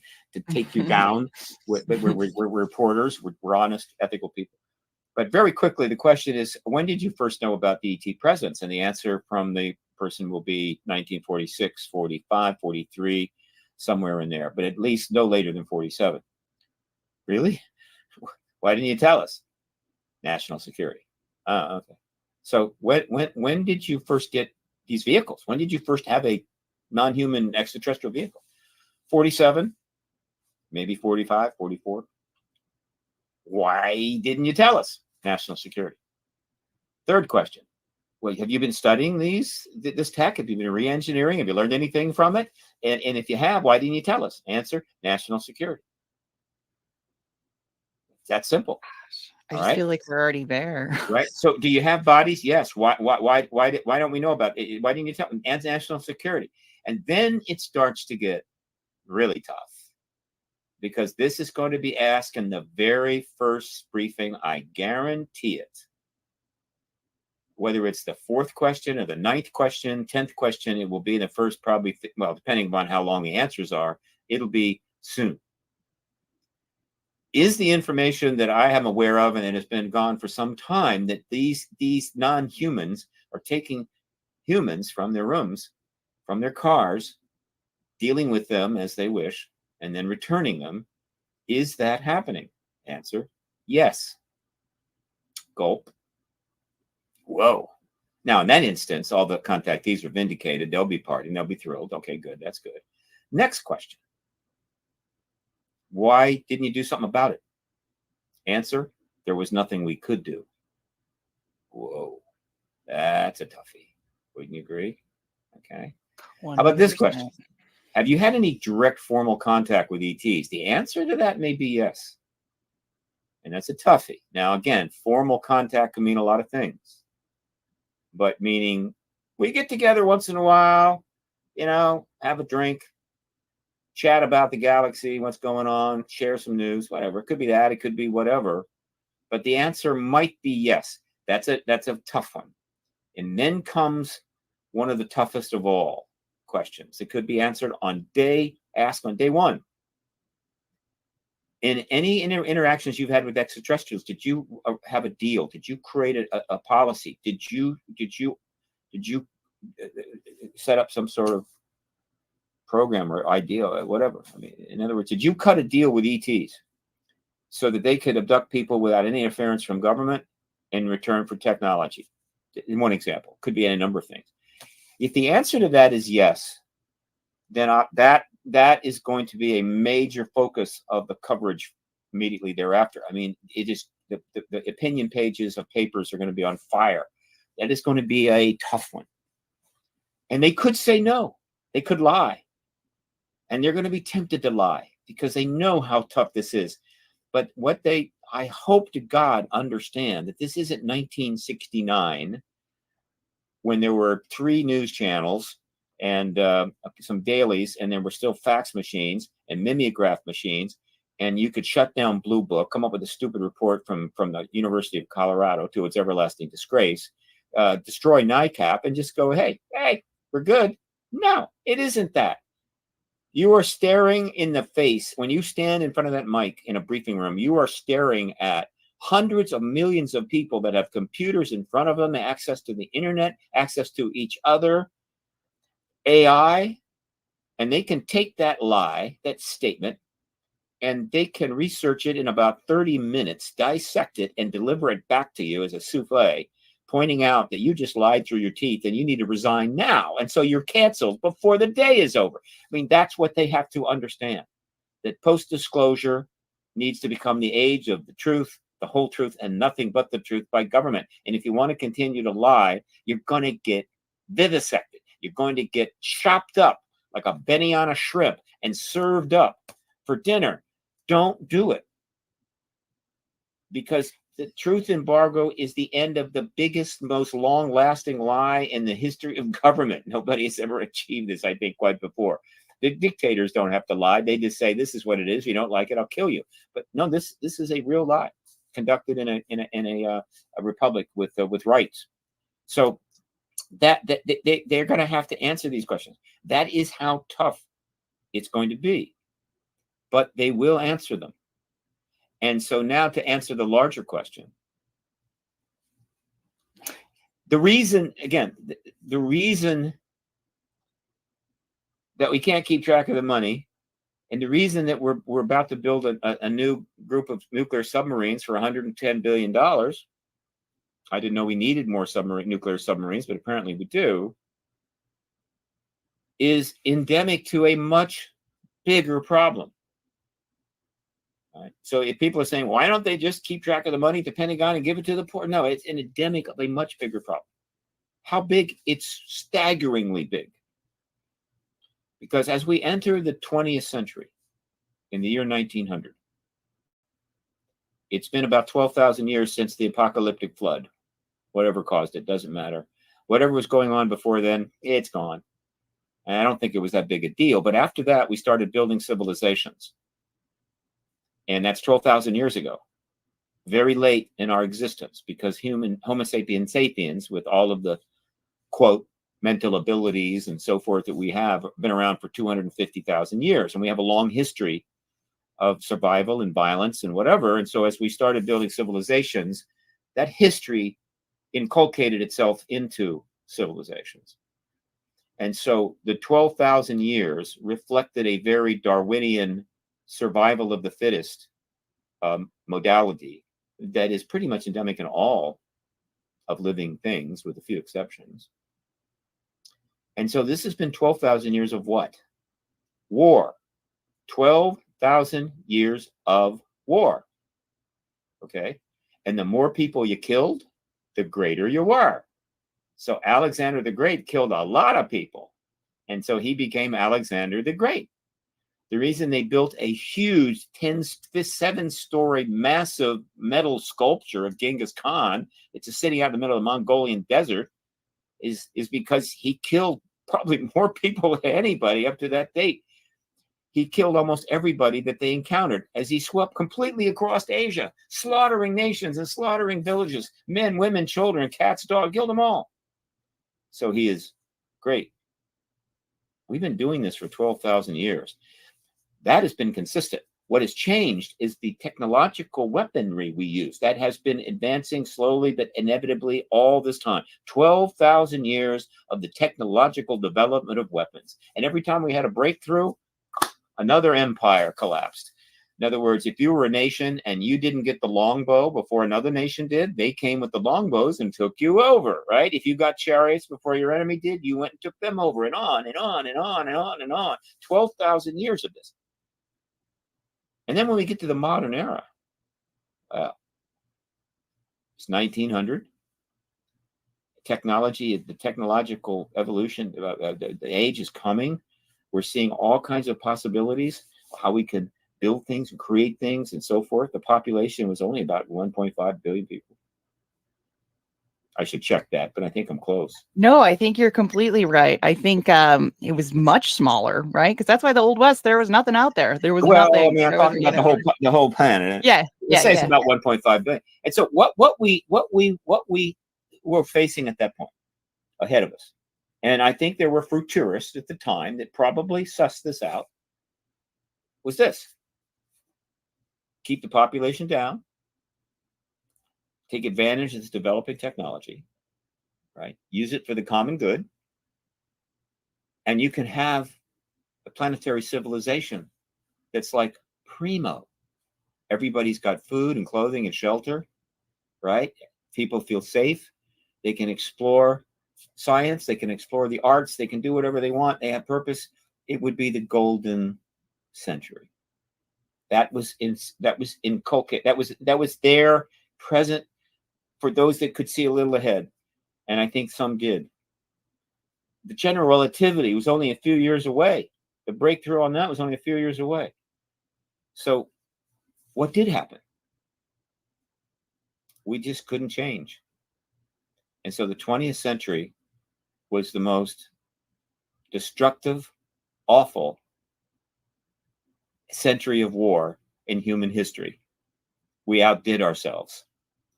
[SPEAKER 2] take you down. We're reporters. We're honest, ethical people. But very quickly, the question is, when did you first know about the ET presence? And the answer from the person will be 1946, 45, 43, somewhere in there, but at least no later than 47. Really? Why didn't you tell us? National security. Okay. So when did you first get these vehicles? When did you first have a non-human extraterrestrial vehicle? 47, maybe 45, 44. Why didn't you tell us? National security. Third question. Well, have you been studying this tech? Have you been re-engineering? Have you learned anything from it? And if you have, why didn't you tell us? Answer: national security. It's that simple.
[SPEAKER 1] I just feel like we're already there.
[SPEAKER 2] Right. So do you have bodies? Yes. Why don't we know about it? Why didn't you tell them? And national security. And then it starts to get really tough, because this is going to be asked in the very first briefing. I guarantee it. Whether it's the fourth question or the ninth question, 10th question, it will be the first, probably, well, depending upon how long the answers are, it'll be soon. Is the information that I am aware of, and it has been gone for some time, that these non-humans are taking humans from their rooms, from their cars, dealing with them as they wish, and then returning them? Is that happening? Answer: yes. Gulp. Whoa. Now, in that instance, all the contactees are vindicated. They'll be partying. They'll be thrilled. Okay, good. That's good. Next question. Why didn't you do something about it? Answer: there was nothing we could do. Whoa. That's a toughie. Wouldn't you agree? Okay.
[SPEAKER 1] 100%.
[SPEAKER 2] How about this question? Have you had any direct formal contact with ETs? The answer to that may be yes. And that's a toughie. Now, again, formal contact can mean a lot of things. But meaning, we get together once in a while, have a drink, chat about the galaxy, what's going on, share some news, whatever. It could be that, it could be whatever. But the answer might be yes. That's a tough one. And then comes one of the toughest of all questions. It could be answered asked on day one. In any interactions you've had with extraterrestrials, did you have a deal? Did you create a policy? Did you set up some sort of program or idea or whatever? I mean, in other words, did you cut a deal with ETs so that they could abduct people without any interference from government in return for technology? In one example, could be any number of things. If the answer to that is yes, then that is going to be a major focus of the coverage immediately thereafter. I mean, it is the opinion pages of papers are going to be on fire. That is going to be a tough one. And they could say no. They could lie. And they're going to be tempted to lie because they know how tough this is. But I hope to God understand that this isn't 1969 when there were 3 news channels and some dailies, and there were still fax machines and mimeograph machines, and you could shut down Blue Book, come up with a stupid report from the University of Colorado to its everlasting disgrace, destroy NICAP, and just go, hey, we're good. No, it isn't that. You are staring in the face. When you stand in front of that mic in a briefing room, you are staring at hundreds of millions of people that have computers in front of them, access to the internet, access to each other, AI, and they can take that lie, that statement, and they can research it in about 30 minutes, dissect it, and deliver it back to you as a souffle, pointing out that you just lied through your teeth and you need to resign now. And so you're canceled before the day is over. I mean, that's what they have to understand, that post-disclosure needs to become the age of the truth, the whole truth, and nothing but the truth by government. And if you want to continue to lie, you're going to get vivisected. You're going to get chopped up like a Benny on a shrimp and served up for dinner. Don't do it. Because the truth embargo is the end of the biggest, most long-lasting lie in the history of government. Nobody has ever achieved this, I think, quite before. The dictators don't have to lie. They just say, this is what it is. If you don't like it, I'll kill you. But no, this is a real lie conducted in a republic with rights. So that they're going to have to answer these questions. That is how tough it's going to be. But they will answer them. And so now to answer the larger question, the reason that we can't keep track of the money, and the reason that we're about to build a new group of nuclear submarines for $110 billion, I didn't know we needed more nuclear submarines, but apparently we do, is endemic to a much bigger problem. Right? So if people are saying, why don't they just keep track of the money at the Pentagon and give it to the poor? No, it's an endemic of a much bigger problem. How big? It's staggeringly big. Because as we enter the 20th century, in the year 1900, it's been about 12,000 years since the apocalyptic flood. Whatever caused it, doesn't matter. Whatever was going on before then, it's gone. And I don't think it was that big a deal. But after that, we started building civilizations. And that's 12,000 years ago. Very late in our existence, because Homo sapiens sapiens, with all of the, quote, mental abilities and so forth that we have, been around for 250,000 years. And we have a long history of survival and violence and whatever. And so as we started building civilizations, that history inculcated itself into civilizations. And so the 12,000 years reflected a very Darwinian survival of the fittest modality that is pretty much endemic in all of living things, with a few exceptions. And so this has been 12,000 years of what? War. 12,000 years of war. Okay? And the more people you killed, the greater you were. So Alexander the Great killed a lot of people. And so he became Alexander the Great. The reason they built a huge 7-story massive metal sculpture of Genghis Khan, it's sitting out in the middle of the Mongolian desert, is because he killed probably more people than anybody up to that date. He killed almost everybody that they encountered as he swept completely across Asia, slaughtering nations and slaughtering villages, men, women, children, cats, dogs, killed them all. So he is great. We've been doing this for 12,000 years. That has been consistent. What has changed is the technological weaponry we use. That has been advancing slowly, but inevitably all this time. 12,000 years of the technological development of weapons. And every time we had a breakthrough, another empire collapsed. In other words, if you were a nation and you didn't get the longbow before another nation did, they came with the longbows and took you over, right? If you got chariots before your enemy did, you went and took them over, and on and on and on and on and on. 12,000 years of this. And then when we get to the modern era, it's 1900. Technology, the technological evolution, the age is coming. We're seeing all kinds of possibilities, how we can build things and create things and so forth. The population was only about 1.5 billion people. I should check that, but I think I'm close.
[SPEAKER 1] No, I think you're completely right. I think it was much smaller, right? Because that's why the Old West, there was nothing out there. There was nothing.
[SPEAKER 2] I mean, I'm talking about the whole planet.
[SPEAKER 1] Yeah,
[SPEAKER 2] Let's say it's about 1.5 billion. And so what we were facing at that point ahead of us, and I think there were futurists at the time that probably sussed this out, was this: keep the population down, take advantage of this developing technology, right? Use it for the common good, and you can have a planetary civilization that's like primo. Everybody's got food and clothing and shelter, right? People feel safe. They can explore science. They can explore the arts. They can do whatever they want. They have purpose. It would be the golden century. That was inculcated. That was there, present for those that could see a little ahead, and I think some did. The general relativity was only a few years away. The breakthrough on that was only a few years away. So what did happen? We just couldn't change. And so the 20th century was the most destructive, awful century of war in human history. We outdid ourselves.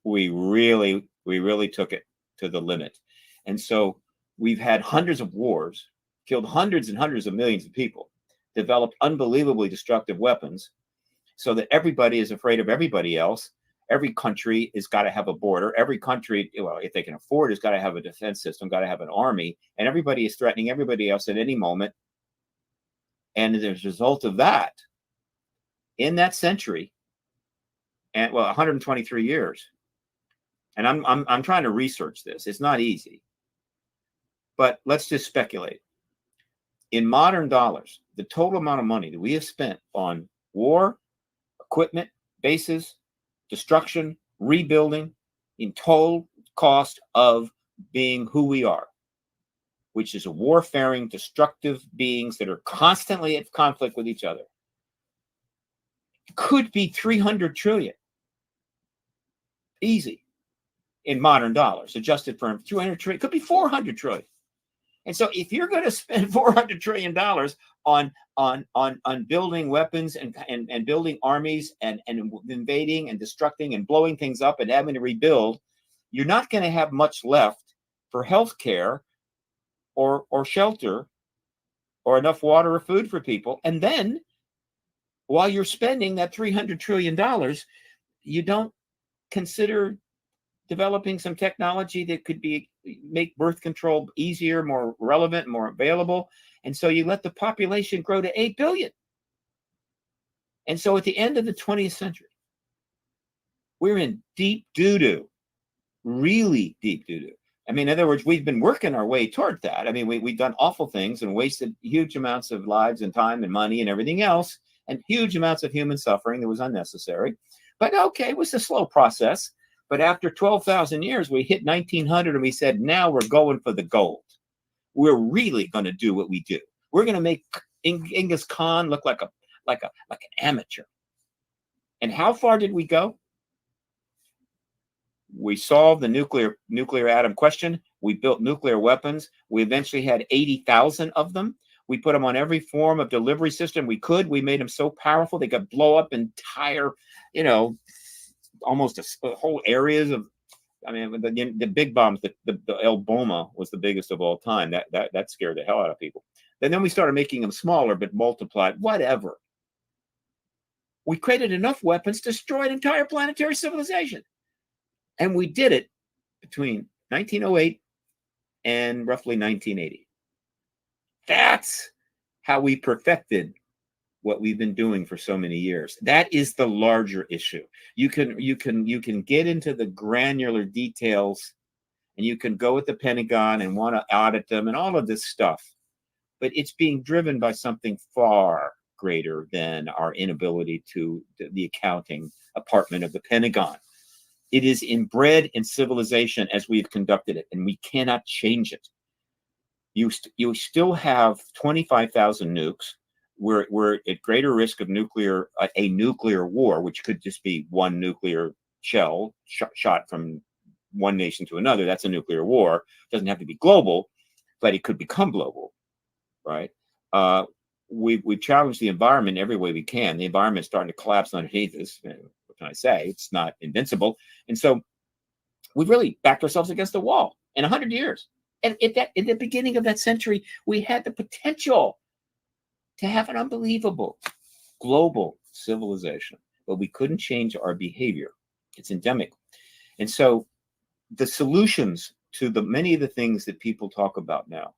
[SPEAKER 2] We really took it to the limit. And so we've had hundreds of wars, killed hundreds and hundreds of millions of people, developed unbelievably destructive weapons, so that everybody is afraid of everybody else. Every country has got to have a border. Every country, well, if they can afford, has got to have a defense system, got to have an army, and everybody is threatening everybody else at any moment. And as a result of that, in that century, and 123 years, and I'm trying to research this. It's not easy, but let's just speculate. In modern dollars, the total amount of money that we have spent on war, equipment, bases, destruction, rebuilding, in total cost of being who we are, which is a warfaring, destructive beings that are constantly at conflict with each other, could be 300 trillion. Easy. In modern dollars, adjusted for 200 trillion, could be 400 trillion. And so if you're going to spend $400 trillion on building weapons and building armies and invading and destructing and blowing things up and having to rebuild, you're not going to have much left for health care or shelter or enough water or food for people. And then while you're spending that $300 trillion, you don't consider developing some technology that could make birth control easier, more relevant, more available. And so you let the population grow to 8 billion. And so at the end of the 20th century, we're in deep doo-doo, really deep doo-doo. I mean, in other words, we've been working our way toward that. I mean, we've done awful things and wasted huge amounts of lives and time and money and everything else, and huge amounts of human suffering that was unnecessary. But okay, it was a slow process. But after 12,000 years, we hit 1900 and we said, now we're going for the gold. We're really going to do what we do. We're going to make Genghis Khan look like an amateur. And how far did we go? We solved the nuclear atom question. We built nuclear weapons. We eventually had 80,000 of them. We put them on every form of delivery system we could. We made them so powerful they could blow up entire, almost whole areas of. I mean, the big bombs. The El Boma was the biggest of all time. That scared the hell out of people. And then we started making them smaller, but multiplied. Whatever. We created enough weapons to destroy an entire planetary civilization, and we did it between 1908 and roughly 1980. That's how we perfected what we've been doing for so many years. That is the larger issue. You can get into the granular details, and you can go with the Pentagon and want to audit them and all of this stuff, but it's being driven by something far greater than our inability to the accounting department of the Pentagon. It is inbred in civilization as we've conducted it, and we cannot change it. You still have 25,000 nukes. We're at greater risk of a nuclear war, which could just be one nuclear shell shot from one nation to another. That's a nuclear war. It doesn't have to be global, but it could become global, right? We've challenged the environment every way we can. The environment's starting to collapse underneath us. What can I say? It's not invincible. And so we've really backed ourselves against the wall in 100 years. And in the beginning of that century, we had the potential to have an unbelievable global civilization, but we couldn't change our behavior. It's endemic. And so the solutions to many of the things that people talk about now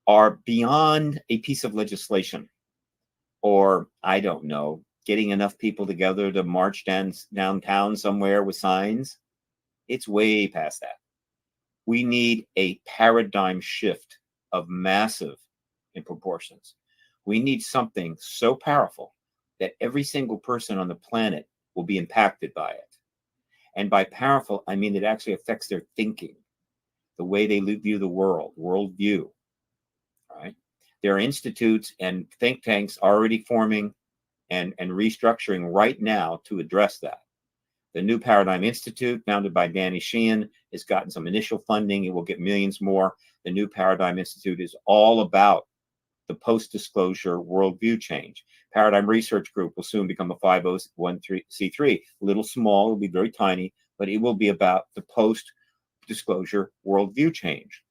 [SPEAKER 2] are beyond a piece of legislation or, I don't know, getting enough people together to march downtown somewhere with signs. It's way past that. We need a paradigm shift of massive in proportions. We need something so powerful that every single person on the planet will be impacted by it. And by powerful, I mean it actually affects their thinking, the way they view the worldview. Right? There are institutes and think tanks already forming and restructuring right now to address that. The New Paradigm Institute, founded by Danny Sheehan, has gotten some initial funding. It will get millions more. The New Paradigm Institute is all about the post-disclosure worldview change. Paradigm Research Group will soon become a 501c3. A little small, it'll be very tiny, but it will be about the post-disclosure worldview change.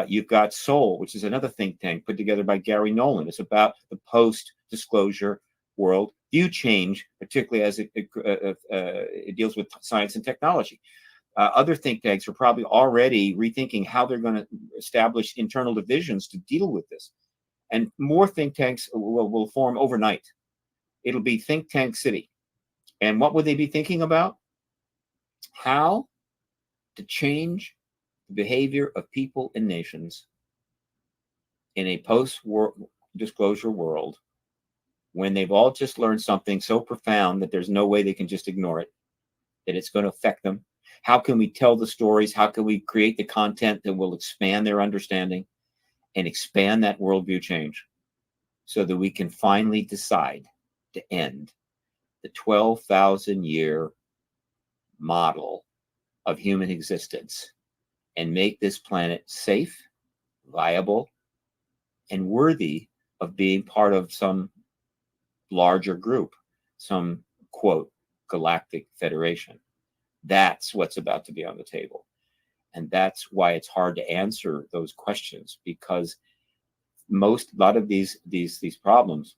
[SPEAKER 2] You've got Soul, which is another think tank put together by Gary Nolan. It's about the post-disclosure worldview change, particularly as it deals with science and technology. Other think tanks are probably already rethinking how they're going to establish internal divisions to deal with this. And more think tanks will form overnight. It'll be think tank city. And what would they be thinking about? how to change the behavior of people and nations in a post-disclosure world when they've all just learned something so profound that there's no way they can just ignore it, that it's going to affect them. How can we tell the stories? How can we create the content that will expand their understanding and expand that worldview change so that we can finally decide to end the 12,000-year model of human existence and make this planet safe, viable, and worthy of being part of some larger group, some, quote, galactic federation. That's what's about to be on the table. And that's why it's hard to answer those questions, because a lot of these problems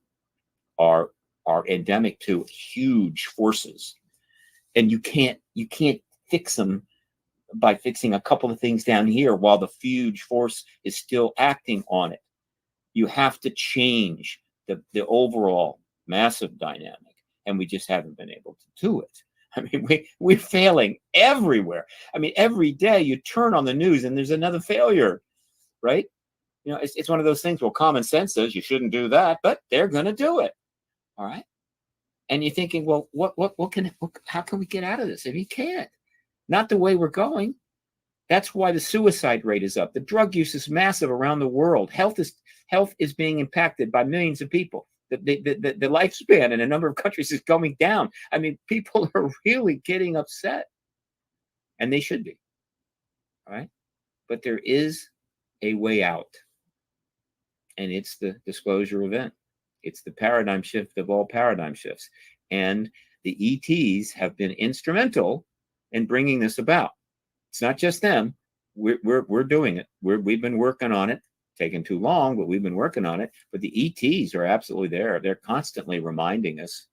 [SPEAKER 2] are endemic to huge forces, and you can't fix them by fixing a couple of things down here while the huge force is still acting on it. You have to change the overall massive dynamic, and we just haven't been able to do it. I mean, we're failing everywhere. I mean, every day you turn on the news and there's another failure, right? You know, it's one of those things. Well, common sense says you shouldn't do that, but they're going to do it. All right. And you're thinking, well, how can we get out of this? If you can't, not the way we're going. That's why the suicide rate is up. The drug use is massive around the world. Health is being impacted by millions of people. The lifespan in a number of countries is going down. I mean, people are really getting upset, and they should be. All right. But there is a way out, and it's the disclosure event. It's the paradigm shift of all paradigm shifts. And the ETs have been instrumental in bringing this about. It's not just them. We're doing it. We've been working on it. Taken too long, but we've been working on it. But the ETs are absolutely there. They're constantly reminding us,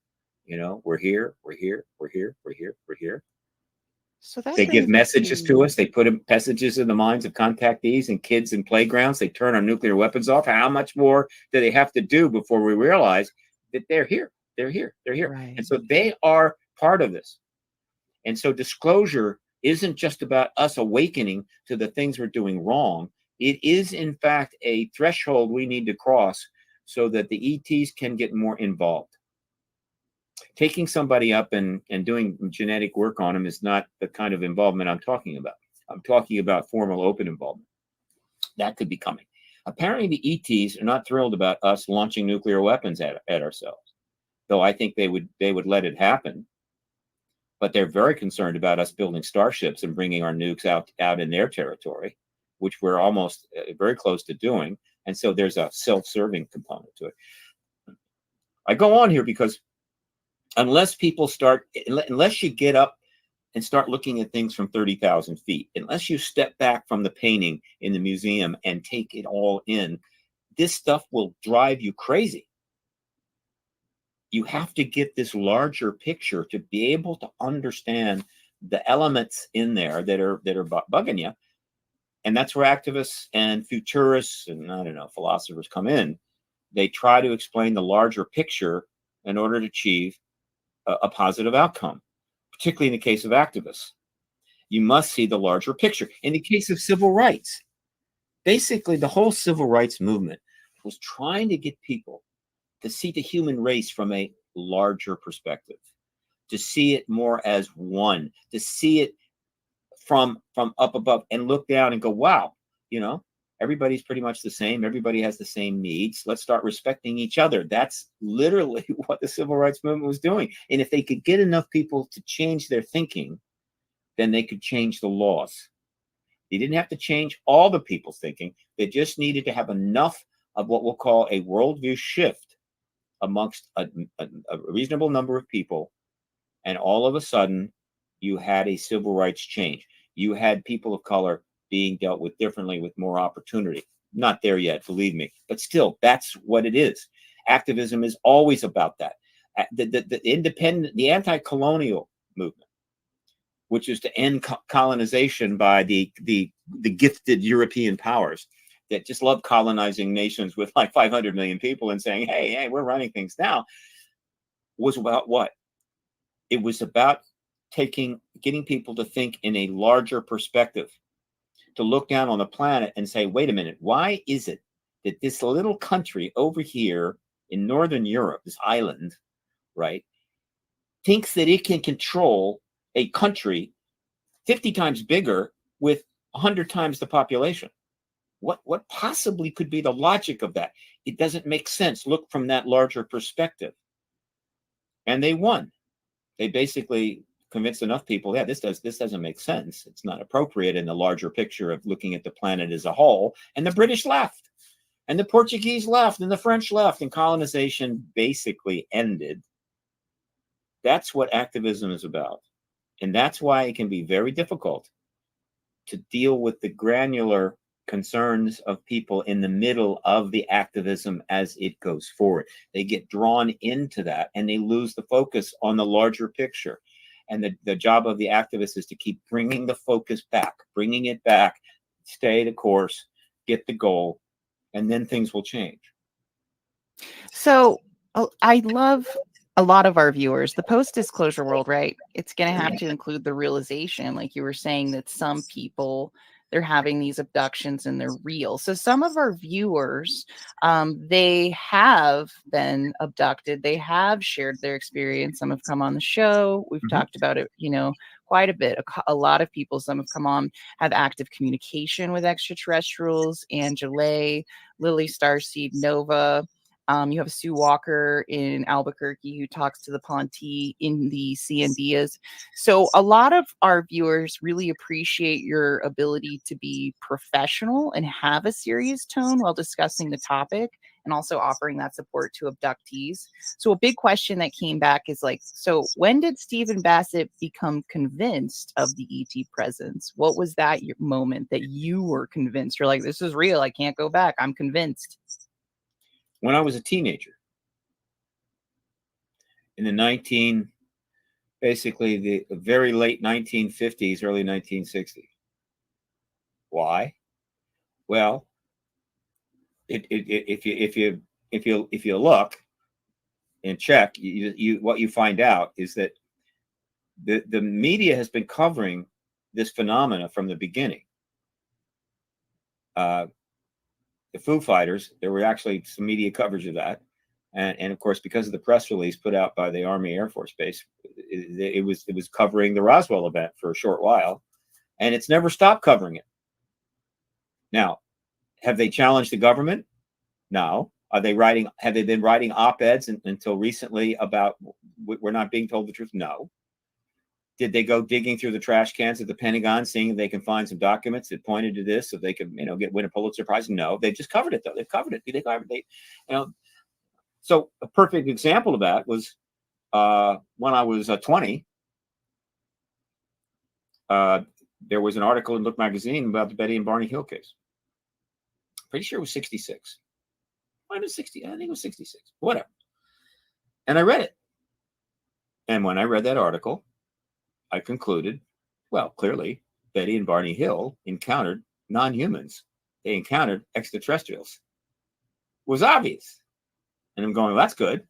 [SPEAKER 2] you know, we're here, we're here, we're here, we're here, we're here.
[SPEAKER 1] So that
[SPEAKER 2] they give messages to us. They put messages in the minds of contactees and kids in playgrounds. They turn our nuclear weapons off. How much more do they have to do before we realize that they're here? They're here. They're here.
[SPEAKER 1] Right.
[SPEAKER 2] And so they are part of this. And so disclosure isn't just about us awakening to the things we're doing wrong. It is, in fact, a threshold we need to cross so that the ETs can get more involved. Taking somebody up and doing genetic work on them is not the kind of involvement I'm talking about. I'm talking about formal open involvement. That could be coming. Apparently, the ETs are not thrilled about us launching nuclear weapons at ourselves, though I think they would let it happen. But they're very concerned about us building starships and bringing our nukes out in their territory, which we're almost very close to doing. And so there's a self-serving component to it. I go on here because unless you get up and start looking at things from 30,000 feet, unless you step back from the painting in the museum and take it all in, this stuff will drive you crazy. You have to get this larger picture to be able to understand the elements in there that are bugging you. And that's where activists and futurists and, I don't know, philosophers come in. They try to explain the larger picture in order to achieve a positive outcome, particularly in the case of activists. You must see the larger picture. In the case of civil rights, basically the whole civil rights movement was trying to get people to see the human race from a larger perspective, to see it more as one, to see it from up above and look down and go, wow, you know, everybody's pretty much the same. Everybody has the same needs. Let's start respecting each other. That's literally what the civil rights movement was doing. And if they could get enough people to change their thinking, then they could change the laws. They didn't have to change all the people's thinking. They just needed to have enough of what we'll call a worldview shift amongst a reasonable number of people. And all of a sudden, you had a civil rights change. You had people of color being dealt with differently, with more opportunity. Not there yet, believe me. But still, that's what it is. Activism is always about that. The anti-colonial movement, which is to end colonization by the gifted European powers that just love colonizing nations with like 500 million people and saying, hey, we're running things now, was about what? It was about getting people to think in a larger perspective, to look down on the planet and say, wait a minute, why is it that this little country over here in Northern Europe, this island, right, thinks that it can control a country 50 times bigger with 100 times the population? What possibly could be the logic of that? It doesn't make sense. Look from that larger perspective. And they won. They basically convinced enough people, yeah, this doesn't make sense. It's not appropriate in the larger picture of looking at the planet as a whole. And the British left, and the Portuguese left, and the French left, and colonization basically ended. That's what activism is about. And that's why it can be very difficult to deal with the granular concerns of people in the middle of the activism as it goes forward. They get drawn into that and they lose the focus on the larger picture. And the job of the activist is to keep bringing the focus back, bringing it back, stay the course, get the goal, and then things will change.
[SPEAKER 1] So I love a lot of our viewers, the post-disclosure world, right? It's going to have to include the realization, like you were saying, that some people, they're having these abductions and they're real. So some of our viewers, they have been abducted. They have shared their experience. Some have come on the show. We've talked about it, quite a bit. A lot of people, some have come on, have active communication with extraterrestrials. Angela, Lily Starseed, Nova. You have Sue Walker in Albuquerque who talks to the Ponte in the CNBs. So a lot of our viewers really appreciate your ability to be professional and have a serious tone while discussing the topic and also offering that support to abductees. So a big question that came back is like, so when did Stephen Bassett become convinced of the ET presence? What was that moment that you were convinced? You're like, this is real. I can't go back. I'm convinced.
[SPEAKER 2] When I was a teenager, in the very late 1950s, early 1960s. Why? Well, if you look and check, what you find out is that the media has been covering this phenomena from the beginning. The Foo Fighters, there were actually some media coverage of that. And of course, because of the press release put out by the Army Air Force Base, it was covering the Roswell event for a short while, and it's never stopped covering it. Now, have they challenged the government? No. Have they been writing op-eds until recently about we're not being told the truth? No. Did they go digging through the trash cans at the Pentagon, seeing if they can find some documents that pointed to this so they could, win a Pulitzer Prize? No, they just covered it though. They've covered it. So a perfect example of that was when I was 20. There was an article in Look magazine about the Betty and Barney Hill case. Pretty sure it was 66. Might have 60. I think it was 66. Whatever. And I read it. And when I read that article, I concluded, well, clearly, Betty and Barney Hill encountered non-humans. They encountered extraterrestrials. It was obvious. And I'm going, well, that's good.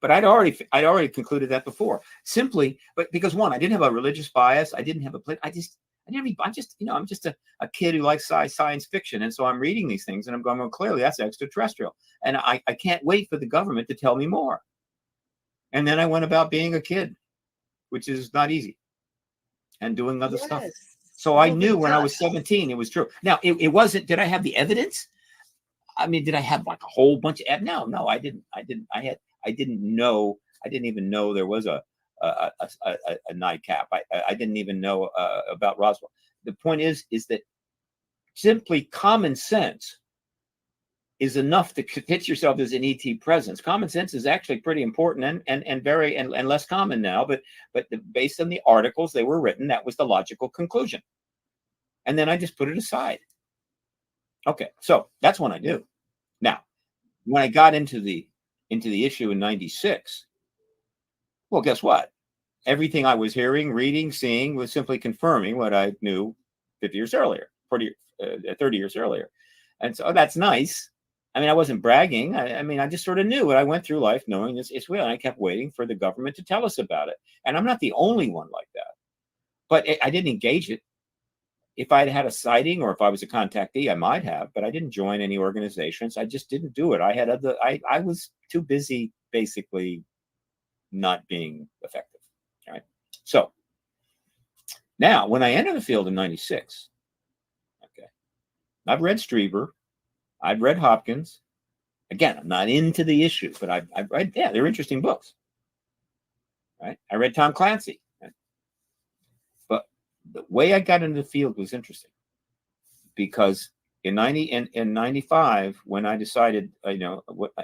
[SPEAKER 2] But I'd already concluded that before. Simply, but because one, I didn't have a religious bias. I didn't have I'm just a kid who likes science fiction. And so I'm reading these things and I'm going, well, clearly that's extraterrestrial. And I can't wait for the government to tell me more. And then I went about being a kid, which is not easy, and doing other stuff. So I knew when I was 17, it was true. Now, it wasn't, did I have the evidence? I mean, did I have like a whole bunch of evidence? No, I didn't. I didn't even know there was a nightcap. I didn't even know about Roswell. The point is that simply common sense is enough to pitch yourself as an ET presence. Common sense is actually pretty important and very less common now, but based on the articles they were written, that was the logical conclusion. And then I just put it aside. Okay, so that's what I do. Now, when I got into the issue in 96, well, guess what? Everything I was hearing, reading, seeing was simply confirming what I knew 50 years earlier, 30 years earlier. And so that's nice. I mean, I wasn't bragging. I just sort of knew it. I went through life knowing this is real. And I kept waiting for the government to tell us about it. And I'm not the only one like that. but I didn't engage it. If I had had a sighting or if I was a contactee, I might have, but I didn't join any organizations. I just didn't do it. I was too busy basically not being effective. All right. So now when I entered the field in 96, okay, I've read Strieber, I've read Hopkins. Again, I'm not into the issue, but I've read, yeah, they're interesting books. Right. I read Tom Clancy. Right? But the way I got into the field was interesting because in 95, when I decided,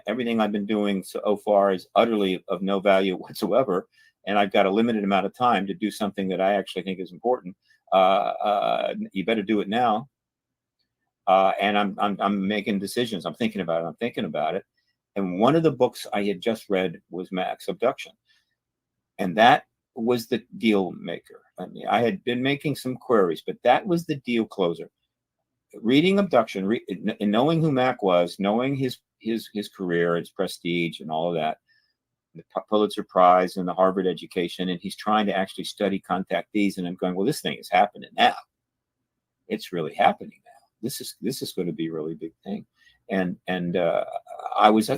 [SPEAKER 2] everything I've been doing so far is utterly of no value whatsoever, and I've got a limited amount of time to do something that I actually think is important. You better do it now. And I'm making decisions. I'm thinking about it. And one of the books I had just read was Max Abduction, and that was the deal maker. I mean, I had been making some queries, but that was the deal closer. Reading Abduction, and knowing who Mac was, knowing his career, his prestige, and all of that, the Pulitzer Prize and the Harvard education, and he's trying to actually study contactees, and I'm going, well, this thing is happening now. It's really happening now. This is going to be a really big thing, and I was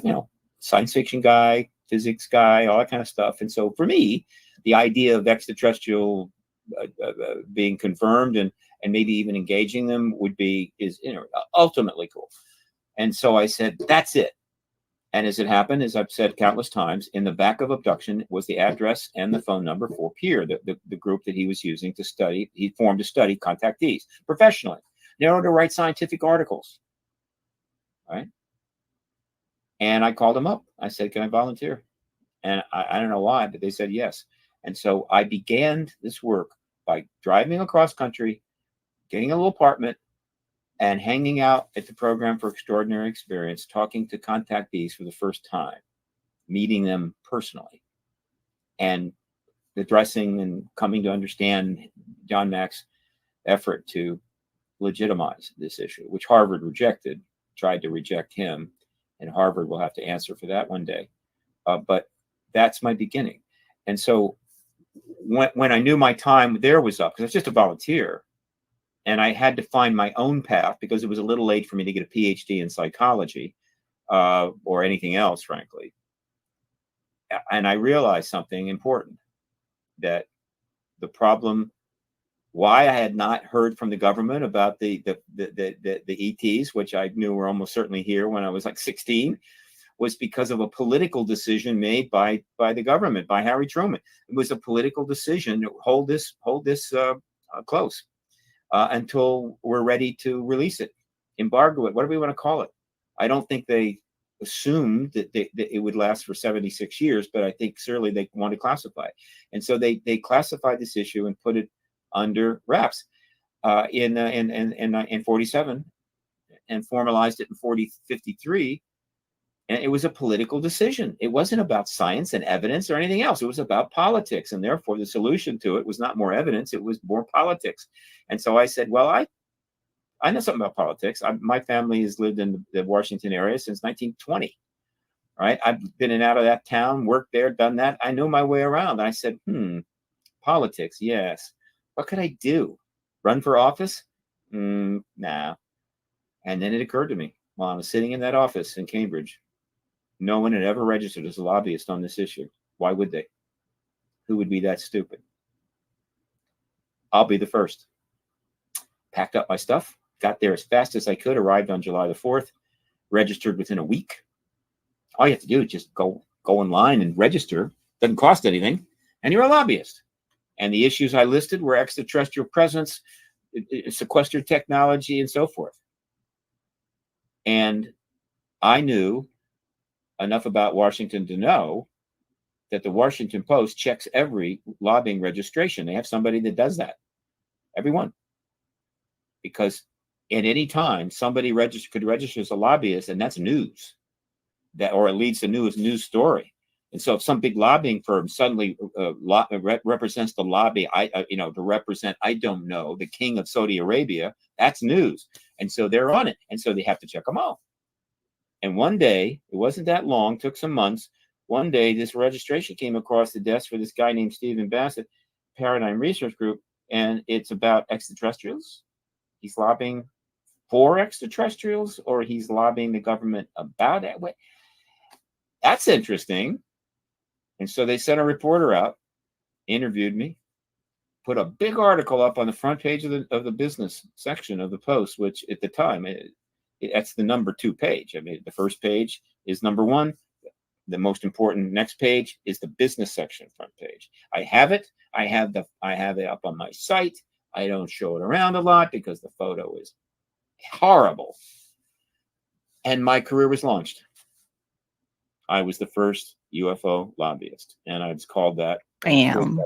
[SPEAKER 2] science fiction guy, physics guy, all that kind of stuff, and so for me, the idea of extraterrestrial being confirmed and maybe even engaging them is ultimately cool. And so I said, that's it. And as it happened, as I've said countless times, in the back of Abduction was the address and the phone number for Peer, the group that he was using to study. He formed to study contactees professionally, to write scientific articles. Right. And I called him up. I said, can I volunteer? And I don't know why, but they said yes. And so I began this work by driving across country, getting a little apartment, and hanging out at the Program for Extraordinary Experience, talking to contactees for the first time, meeting them personally, and addressing and coming to understand John Mack's effort to legitimize this issue, which Harvard tried to reject him, and Harvard will have to answer for that one day. But that's my beginning. And so when I knew my time there was up, because I was just a volunteer, and I had to find my own path because it was a little late for me to get a PhD in psychology or anything else, frankly. And I realized something important, that the problem, why I had not heard from the government about the ETs, which I knew were almost certainly here when I was like 16, was because of a political decision made by the government, by Harry Truman. It was a political decision to hold this close until we're ready to release it, embargo it, whatever we want to call it. I don't think they assumed that it would last for 76 years, but I think certainly they want to classify it. And so they classified this issue and put it under wraps in 47 and formalized it in 53. And it was a political decision. It wasn't about science and evidence or anything else. It was about politics. And therefore, the solution to it was not more evidence. It was more politics. And so I said, well, I know something about politics. My family has lived in the Washington area since 1920. Right? I've been in and out of that town, worked there, done that. I know my way around. And I said, politics, yes. What could I do? Run for office? Nah. And then it occurred to me while I was sitting in that office in Cambridge, no one had ever registered as a lobbyist on this issue. Why would they? Who would be that stupid? I'll be the first. Packed up my stuff, got there as fast as I could, arrived on July the 4th, registered within a week. All you have to do is just go in line and register. Doesn't cost anything. And you're a lobbyist. And the issues I listed were extraterrestrial presence, sequestered technology, and so forth. And I knew enough about Washington to know that the Washington Post checks every lobbying registration. They have somebody that does that. Everyone. Because at any time, somebody could register as a lobbyist, and that's news. Or it leads to news story. And so if some big lobbying firm suddenly represents the lobby, to represent, I don't know, the king of Saudi Arabia, that's news. And so they're on it. And so they have to check them all. And one day, it wasn't that long, took some months. One day, this registration came across the desk for this guy named Stephen Bassett, Paradigm Research Group. and it's about extraterrestrials. He's lobbying for extraterrestrials, or he's lobbying the government about it. That's interesting. And so they sent a reporter out, interviewed me, put a big article up on the front page of the business section of the Post, which at the time, that's the number 2 page. I mean, the first page is number 1. The most important next page is the business section front page. I have it. I have it up on my site. I don't show it around a lot because the photo is horrible. And my career was launched. I was the first UFO lobbyist, and I was called that.
[SPEAKER 1] Bam.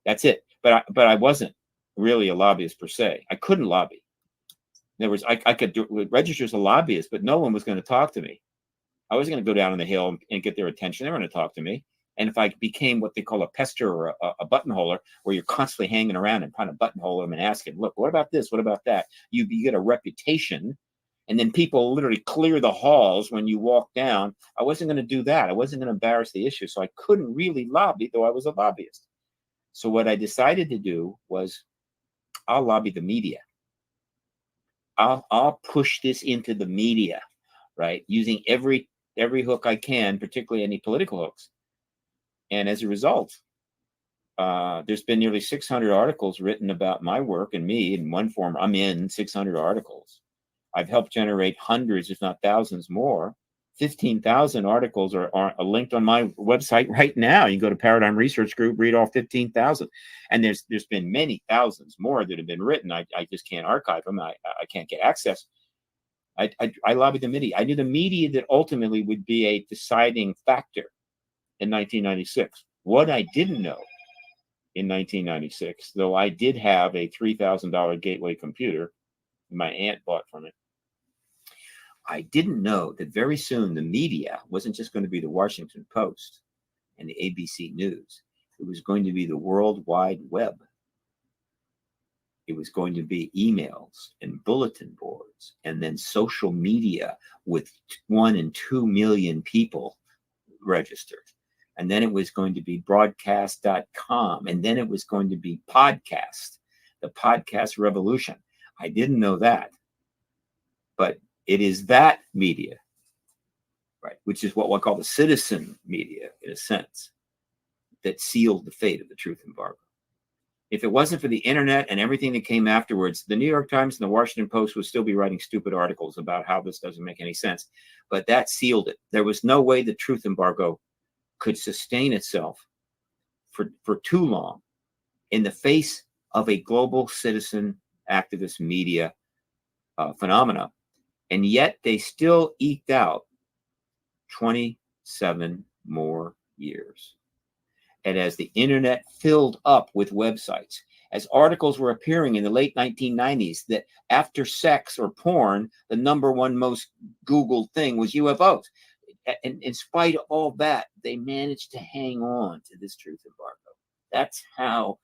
[SPEAKER 2] That's it. But I wasn't really a lobbyist per se. I couldn't lobby. In other words, I could register as a lobbyist, but no one was going to talk to me. I was going to go down on the hill and get their attention. They were going to talk to me. And if I became what they call a pester or a buttonholer, where you're constantly hanging around and trying to buttonhole them and asking, look, what about this? What about that? You get a reputation. And then people literally clear the halls when you walk down. I wasn't going to do that. I wasn't going to embarrass the issue. So I couldn't really lobby, though I was a lobbyist. So what I decided to do was I'll lobby the media. I'll push this into the media, right? Using every hook I can, particularly any political hooks. And as a result, there's been nearly 600 articles written about my work and me in one form. I'm in 600 articles. I've helped generate hundreds, if not thousands more. 15,000 articles are linked on my website right now. You go to Paradigm Research Group, read all 15,000. And there's been many thousands more that have been written. I just can't archive them. I can't get access. I lobbied the media. I knew the media that ultimately would be a deciding factor in 1996. What I didn't know in 1996, though I did have a $3,000 Gateway computer my aunt bought from it, I didn't know that very soon the media wasn't just going to be the Washington Post and the ABC News. It was going to be the World Wide Web. It was going to be emails and bulletin boards, and then social media with 1 and 2 million people registered. And then it was going to be broadcast.com. And then it was going to be podcast, the podcast revolution. I didn't know that. But it is that media, right, which is what we'll call the citizen media, in a sense, that sealed the fate of the truth embargo. If it wasn't for the internet and everything that came afterwards, the New York Times and the Washington Post would still be writing stupid articles about how this doesn't make any sense. But that sealed it. There was no way the truth embargo could sustain itself for too long in the face of a global citizen activist media phenomena. And yet they still eked out 27 more years. And as the internet filled up with websites, as articles were appearing in the late 1990s that after sex or porn, the number 1 most Googled thing was UFOs. And in spite of all that, they managed to hang on to this truth embargo. That's how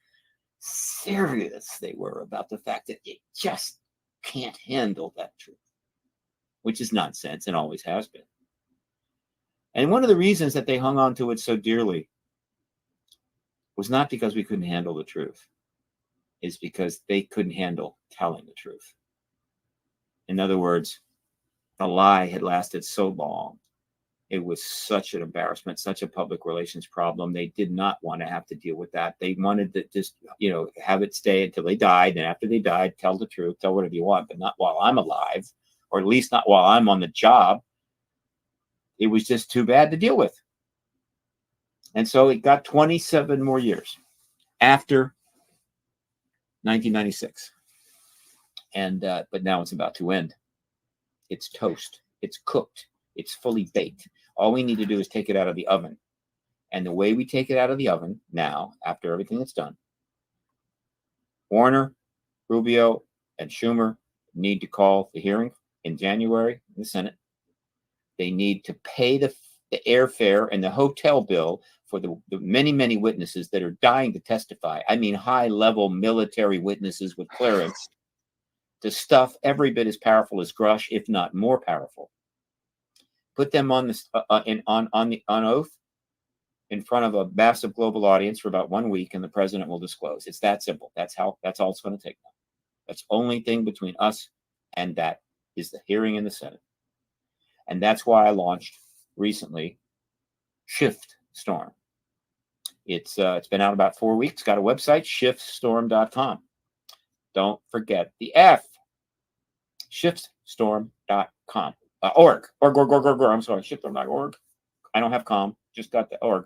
[SPEAKER 2] serious they were about the fact that it just can't handle that truth, which is nonsense and always has been. And one of the reasons that they hung on to it so dearly was not because we couldn't handle the truth. It's because they couldn't handle telling the truth. In other words, the lie had lasted so long. It was such an embarrassment, such a public relations problem. They did not want to have to deal with that. They wanted to just, have it stay until they died. And after they died, tell the truth, tell whatever you want, but not while I'm alive, or at least not while I'm on the job. It was just too bad to deal with. And so it got 27 more years after 1996. And but now it's about to end. It's toast. It's cooked. It's fully baked. All we need to do is take it out of the oven. And the way we take it out of the oven now, after everything that's done, Warner, Rubio, and Schumer need to call the hearing in January in the Senate. They need to pay the airfare and the hotel bill for the many, many witnesses that are dying to testify. I mean, high-level military witnesses with clearance to stuff every bit as powerful as Grush, if not more powerful. Put them on this on oath, in front of a massive global audience for about 1 week, and the president will disclose. It's that simple. That's all it's going to take now. That's the only thing between us and that is the hearing in the Senate. And that's why I launched recently Shift Storm. It's been out about 4 weeks. Got a website, shiftstorm.com. Don't forget the F. Shiftstorm.com. Org. I'm sorry, shiftstorm.org. I don't have com, just got the org.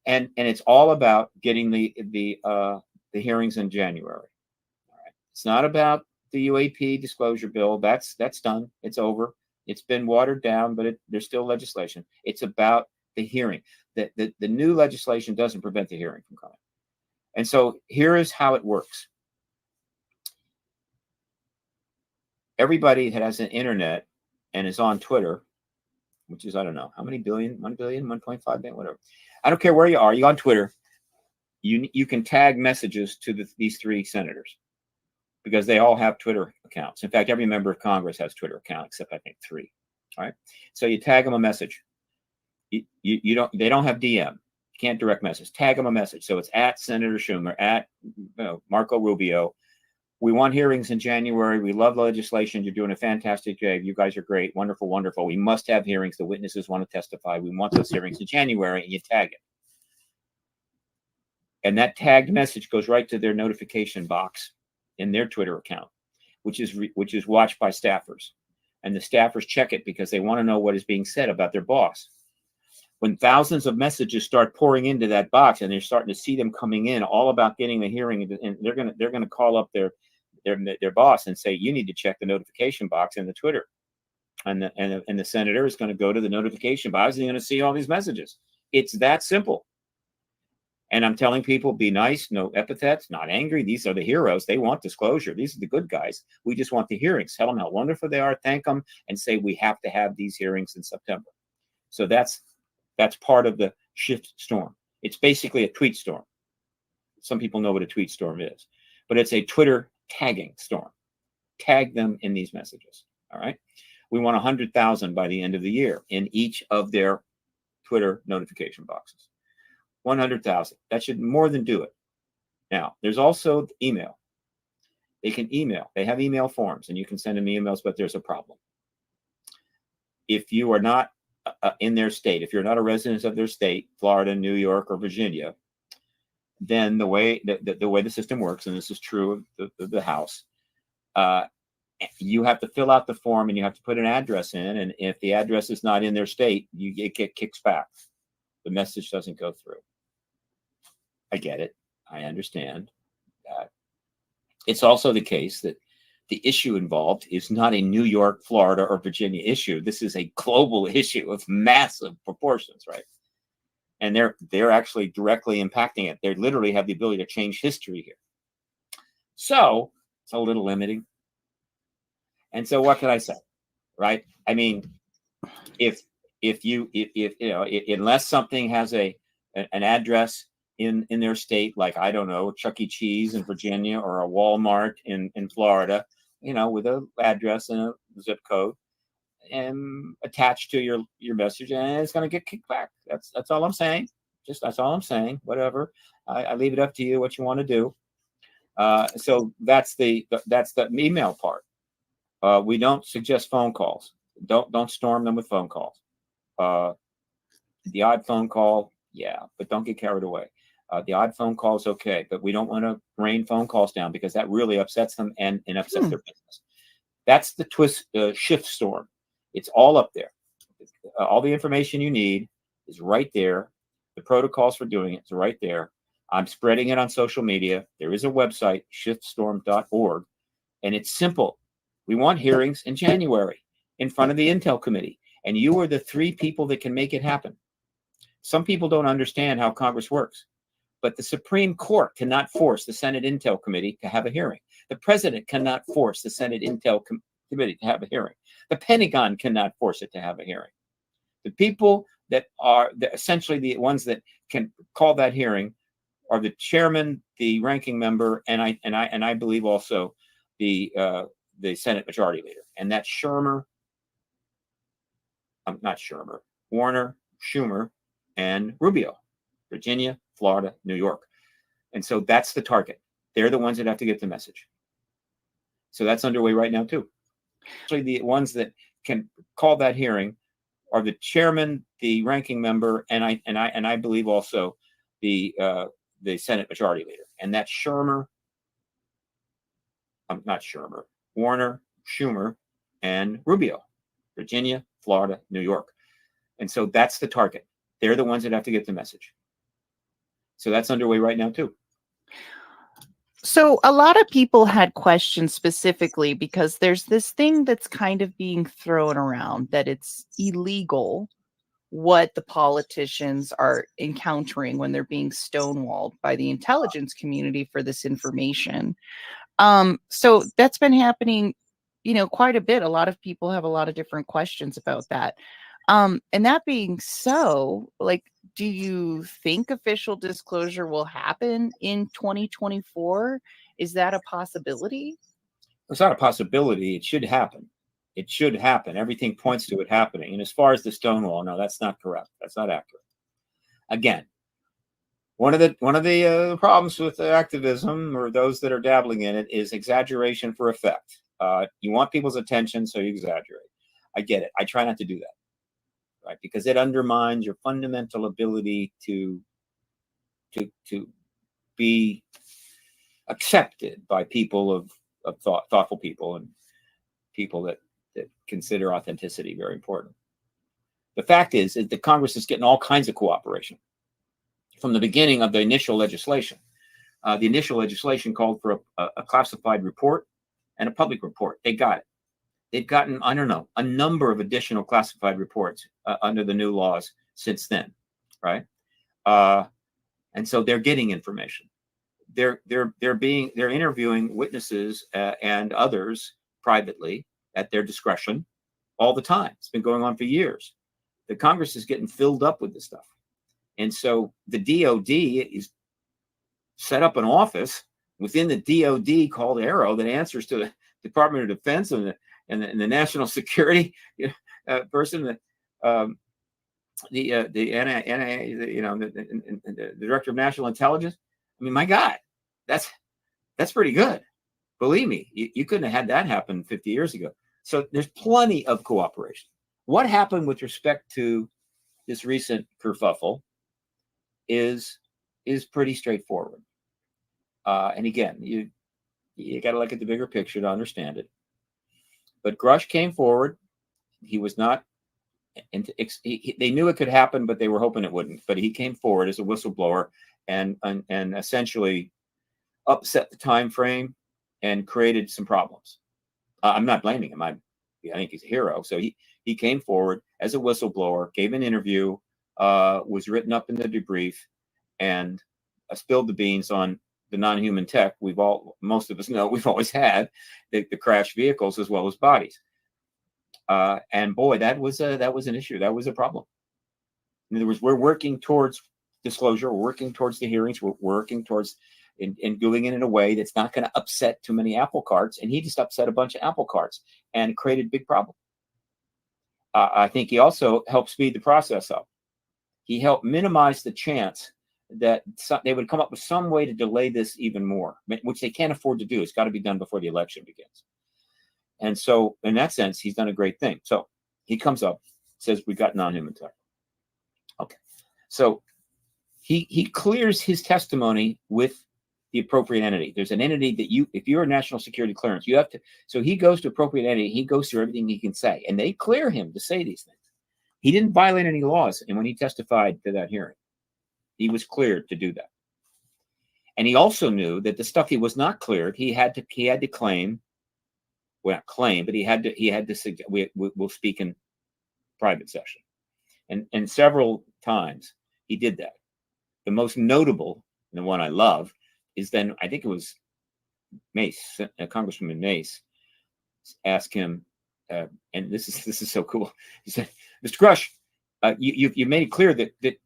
[SPEAKER 2] And it's all about getting the hearings in January. All right. It's not about the UAP disclosure bill. That's done. It's over. It's been watered down, but there's still legislation. It's about the hearing. The new legislation doesn't prevent the hearing from coming. And so here is how it works. Everybody that has an internet and is on Twitter, which is, I don't know, how many billion, 1 billion, 1.5 billion, whatever. I don't care where you are. You're on Twitter. You can tag messages to these 3 senators because they all have Twitter accounts. In fact, every member of Congress has Twitter account except I think 3. All right. So you tag them a message. They don't have DM. You can't direct message. Tag them a message. So it's at Senator Schumer, at Marco Rubio. We want hearings in January. We love the legislation. You're doing a fantastic job. You guys are great. Wonderful, wonderful. We must have hearings. The witnesses want to testify. We want those hearings in January, and you tag it. And that tagged message goes right to their notification box in their Twitter account, which is watched by staffers. And the staffers check it because they want to know what is being said about their boss. When thousands of messages start pouring into that box and they're starting to see them coming in all about getting the hearing, and they're going to call up their boss and say, you need to check the notification box in the Twitter. And the senator is going to go to the notification box and you're going to see all these messages. It's that simple. And I'm telling people, be nice, no epithets, not angry. These are the heroes. They want disclosure. These are the good guys. We just want the hearings. Tell them how wonderful they are. Thank them and say we have to have these hearings in September. So that's part of the shift storm. It's basically a tweet storm. Some people know what a tweet storm is, but it's a Twitter tagging storm. Tag them in these messages. All right. We want 100,000 by the end of the year in each of their Twitter notification boxes. 100,000. That should more than do it. Now, there's also email. They can email. They have email forms, and you can send them emails, but there's a problem. If you are not in their state, if you're not a resident of their state, Florida, New York, or Virginia, then the way the system works, and this is true of the House, you have to fill out the form and you have to put an address in, and if the address is not in their state, it get kicks back. The message doesn't go through. I get it. I understand that. It's also the case that the issue involved is not a New York, Florida, or Virginia issue. This is a global issue of massive proportions, right? And they're actually directly impacting it. They literally have the ability to change history here. So it's a little limiting. And so what can I say, right? I mean, if you know, unless something has an address in their state, like, I don't know, Chuck E. Cheese in Virginia or a Walmart in Florida, you know, with an address and a zip code and attached to your message, and it's going to get kicked back. That's all I'm saying. That's all I'm saying. Whatever. I leave it up to you what you want to do. So that's the email part. We don't suggest phone calls. Don't storm them with phone calls. The odd phone call, yeah, but don't get carried away. The odd phone call is okay, but we don't want to rain phone calls down because that really upsets them and upsets their business. That's the shift storm. It's all up there. All the information you need is right there. The protocols for doing it is right there. I'm spreading it on social media. There is a website, shiftstorm.org, and it's simple. We want hearings in January in front of the Intel Committee, and you are the 3 people that can make it happen. Some people don't understand how Congress works, but the Supreme Court cannot force the Senate Intel Committee to have a hearing. The president cannot force the Senate Intel Committee to have a hearing. The Pentagon cannot force it to have a hearing. The people that are essentially the ones that can call that hearing are the chairman, the ranking member, and I believe also the Senate Majority Leader, and that's Warner, Schumer, and Rubio. Virginia, Florida, New York. And so that's the target. They're the ones that have to get the message. So that's underway right now too. Actually, the ones that can call that hearing are the chairman, the ranking member, and I believe also the Senate Majority Leader, and that's Warner, Schumer, and Rubio, Virginia, Florida, New York. And so that's the target. They're the ones that have to get the message. So that's underway right now too.
[SPEAKER 1] So a lot of people had questions specifically because there's this thing that's kind of being thrown around that it's illegal what the politicians are encountering when they're being stonewalled by the intelligence community for this information. So that's been happening, quite a bit. A lot of people have a lot of different questions about that. And that being so, like, do you think official disclosure will happen in 2024? Is that a possibility?
[SPEAKER 2] It's not a possibility. It should happen. It should happen. Everything points to it happening. And as far as the Stonewall, no, that's not correct. That's not accurate. Again, one of the problems with activism, or those that are dabbling in it, is exaggeration for effect. You want people's attention, so you exaggerate. I get it. I try not to do that, right? Because it undermines your fundamental ability to be accepted by people of thoughtful people, and people that consider authenticity very important. The fact is that the Congress is getting all kinds of cooperation from the beginning of the initial legislation. The initial legislation called for a classified report and a public report. They got it. They've gotten, I don't know, a number of additional classified reports under the new laws since then, right? And so they're getting information. They're interviewing witnesses and others privately at their discretion all the time. It's been going on for years. The Congress is getting filled up with this stuff. And so the DOD is set up an office within the DOD called Arrow that answers to the Department of Defense and the national security person, the Director of National Intelligence. I mean, my God, that's pretty good. Believe me, you couldn't have had that happen 50 years ago. So there's plenty of cooperation. What happened with respect to this recent kerfuffle is pretty straightforward. And again, you got to look at the bigger picture to understand it. But Grush came forward. He was not, they knew it could happen, but they were hoping it wouldn't. But he came forward as a whistleblower and essentially upset the time frame and created some problems. I'm not blaming him. I think he's a hero. So he came forward as a whistleblower, gave an interview, was written up in the debrief, and spilled the beans on the non-human tech most of us know we've always had, the crashed vehicles as well as bodies. And boy, that was an issue. That was a problem. In other words, we're working towards disclosure. We're working towards the hearings. We're working towards and doing it in a way that's not going to upset too many apple carts. And he just upset a bunch of apple carts and created a big problem. I think he also helped speed the process up. He helped minimize the chance that they would come up with some way to delay this even more, which they can't afford to do. It's got to be done before the election begins. And so in that sense, he's done a great thing. So he comes up, says, we got non-human tech. Okay. So he clears his testimony with the appropriate entity. There's an entity that if you're a national security clearance, you have to. So he goes to appropriate entity. He goes through everything he can say, and they clear him to say these things. He didn't violate any laws. And when he testified to that hearing, he was cleared to do that. And he also knew that the stuff he was not cleared, he had to claim. Well, not claim, but he had to suggest. We'll speak in private session, and several times he did that. The most notable, and the one I love, is then I think it was Mace, Congresswoman Mace, asked him, and this is so cool. He said, "Mr. Grush, you made it clear that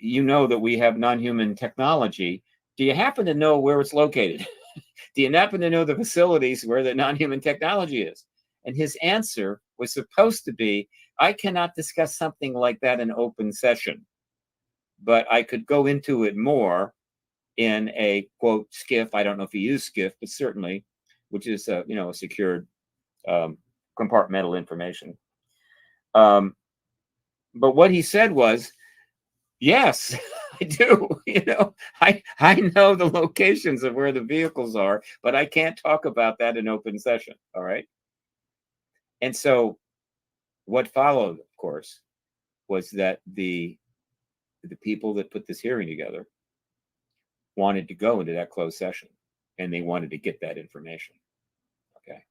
[SPEAKER 2] you know that we have non-human technology. Do you happen to know where it's located? Do you happen to know the facilities where the non-human technology is?" And his answer was supposed to be, "I cannot discuss something like that in open session." but I could go into it more in a quote skiff. I don't know if he used skiff, but certainly, which is a secured compartmental information. But what he said was, yes, I do. I know the locations of where the vehicles are, but I can't talk about that in open session. All right. And so what followed, of course, was that the people that put this hearing together wanted to go into that closed session, and they wanted to get that information. Okay.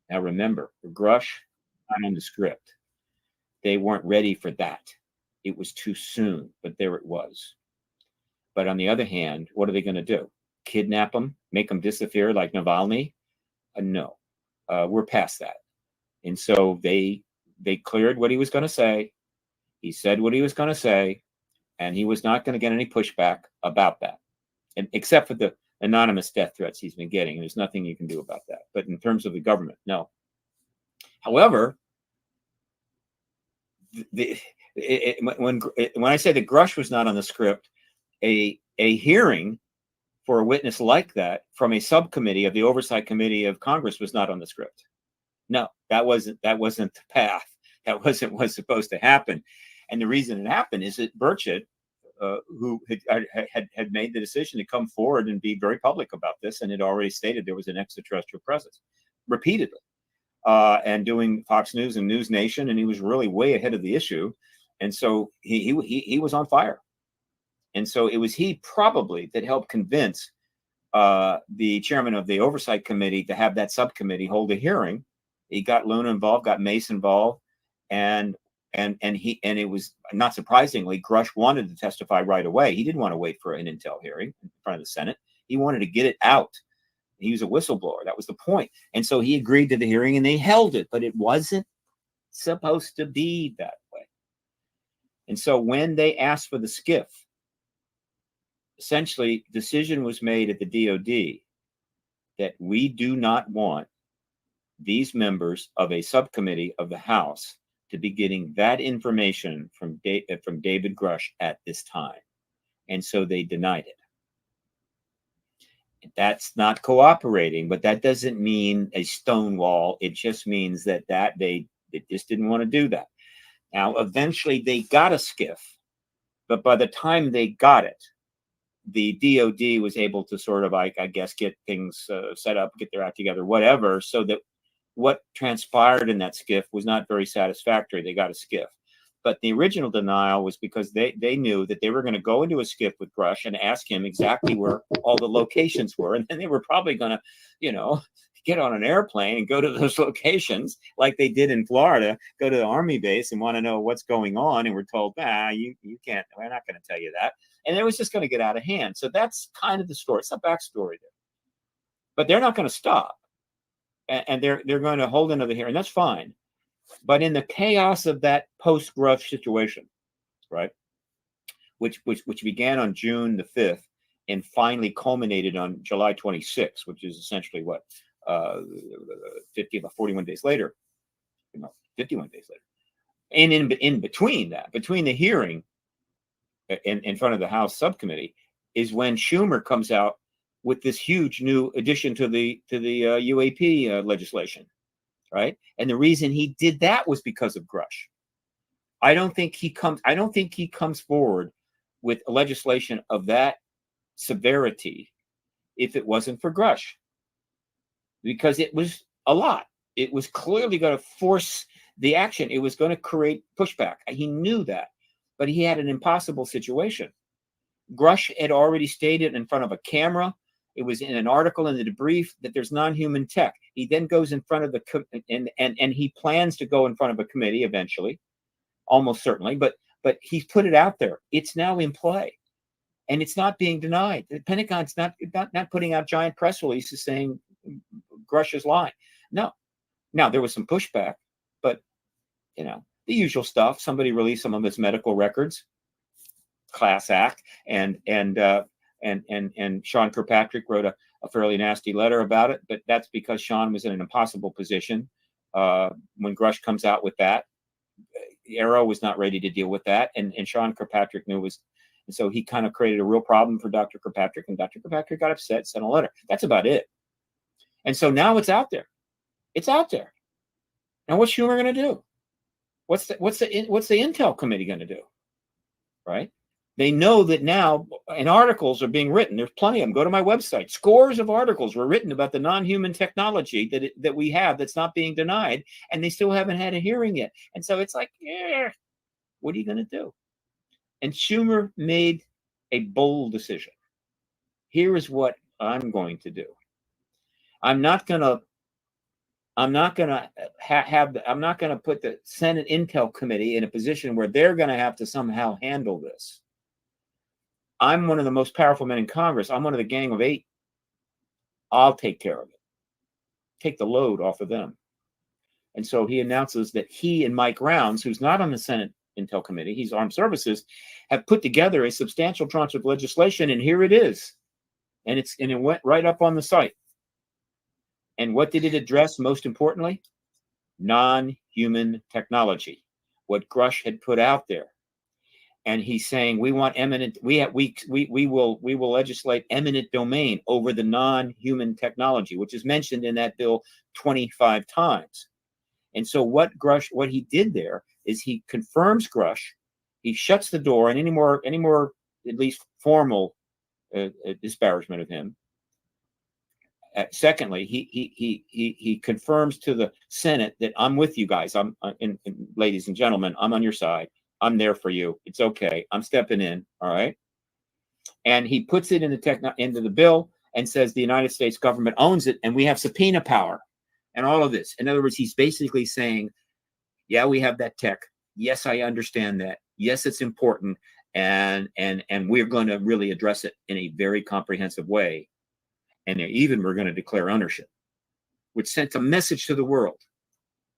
[SPEAKER 2] Now remember, the Grush not on the script. They weren't ready for that. It was too soon, but there it was. But on the other hand, what are they going to do? Kidnap them? Make them disappear like Navalny? No, we're past that. And so they cleared what he was going to say. He said what he was going to say, and he was not going to get any pushback about that, and except for the anonymous death threats he's been getting. There's nothing you can do about that. But in terms of the government, no. However, when I say that Grush was not on the script, a hearing for a witness like that from a subcommittee of the Oversight Committee of Congress was not on the script. No, that wasn't the path. That wasn't what's supposed to happen. And the reason it happened is that Bassett, who had made the decision to come forward and be very public about this, and had already stated there was an extraterrestrial presence repeatedly, and doing Fox News and News Nation, and he was really way ahead of the issue. And so he was on fire. And so it was he probably that helped convince the chairman of the Oversight Committee to have that subcommittee hold a hearing. He got Luna involved, got Mace involved, and it was not surprisingly, Grush wanted to testify right away. He didn't want to wait for an intel hearing in front of the Senate. He wanted to get it out. He was a whistleblower. That was the point. And so he agreed to the hearing, and they held it, but it wasn't supposed to be that way. And so when they asked for the skiff, essentially, decision was made at the DOD that we do not want these members of a subcommittee of the House to be getting that information from David Grush at this time. And so they denied it. That's not cooperating, but that doesn't mean a stonewall. It just means that they just didn't want to do that. Now, eventually they got a skiff, but by the time they got it, the DOD was able to sort of, I guess, get things set up, get their act together, whatever, so that what transpired in that skiff was not very satisfactory. They got a skiff. But the original denial was because they knew that they were going to go into a skiff with Grush and ask him exactly where all the locations were. And then they were probably going to, get on an airplane and go to those locations like they did in Florida, go to the Army base and want to know what's going on. And we're told, you can't, we're not going to tell you that. And it was just going to get out of hand. So that's kind of the story. It's a backstory there. But they're not going to stop. And they're going to hold another hearing. That's fine. But in the chaos of that post-Grush situation, right, which began on June the 5th and finally culminated on July 26th, which is essentially what, 41 days later, 51 days later. And in between that, between the hearing in front of the House subcommittee, is when Schumer comes out with this huge new addition to the UAP legislation, right? And the reason he did that was because of Grush. I don't think he comes forward with a legislation of that severity if it wasn't for Grush, because it was a lot. It was clearly going to force the action. It was going to create pushback. He knew that, but he had an impossible situation. Grush had already stated in front of a camera, it was in an article in the debrief, that there's non-human tech. He then goes in front of and he plans to go in front of a committee eventually, almost certainly, but he's put it out there. It's now in play, and it's not being denied. The Pentagon's not putting out giant press releases saying Grush is lying. No. Now, there was some pushback, but the usual stuff. Somebody released some of his medical records, class act, and Sean Kirkpatrick wrote a fairly nasty letter about it, but that's because Sean was in an impossible position when Grush comes out with that. Arrow was not ready to deal with that, and Sean Kirkpatrick knew And so he kind of created a real problem for Dr. Kirkpatrick, and Dr. Kirkpatrick got upset, sent a letter. That's about it. And so now it's out there. It's out there. Now what's Schumer going to do? What's the Intel committee going to do? Right? They know that now, and articles are being written. There's plenty of them. Go to my website. Scores of articles were written about the non-human technology that we have that's not being denied, and they still haven't had a hearing yet. And so it's like, yeah, what are you going to do? And Schumer made a bold decision. Here is what I'm going to do. I'm not going to put the Senate Intel Committee in a position where they're going to have to somehow handle this. I'm one of the most powerful men in Congress. I'm one of the gang of 8. I'll take care of it. Take the load off of them. And so he announces that he and Mike Rounds, who's not on the Senate Intel Committee, he's Armed Services, have put together a substantial tranche of legislation, and here it is. And it went right up on the site. And what did it address most importantly? Non-human technology, what Grush had put out there. And he's saying we will legislate eminent domain over the non-human technology, which is mentioned in that bill 25 times. And so what he did there is he confirms Grush, he shuts the door on any more at least formal disparagement of him. Secondly, he confirms to the Senate that I'm with you guys. Ladies and gentlemen, I'm on your side. I'm there for you. It's okay. I'm stepping in. All right. And he puts it into the bill and says the United States government owns it, and we have subpoena power and all of this. In other words, he's basically saying, yeah, we have that tech. Yes, I understand that. Yes, it's important. And we're going to really address it in a very comprehensive way. And even we're going to declare ownership, which sent a message to the world.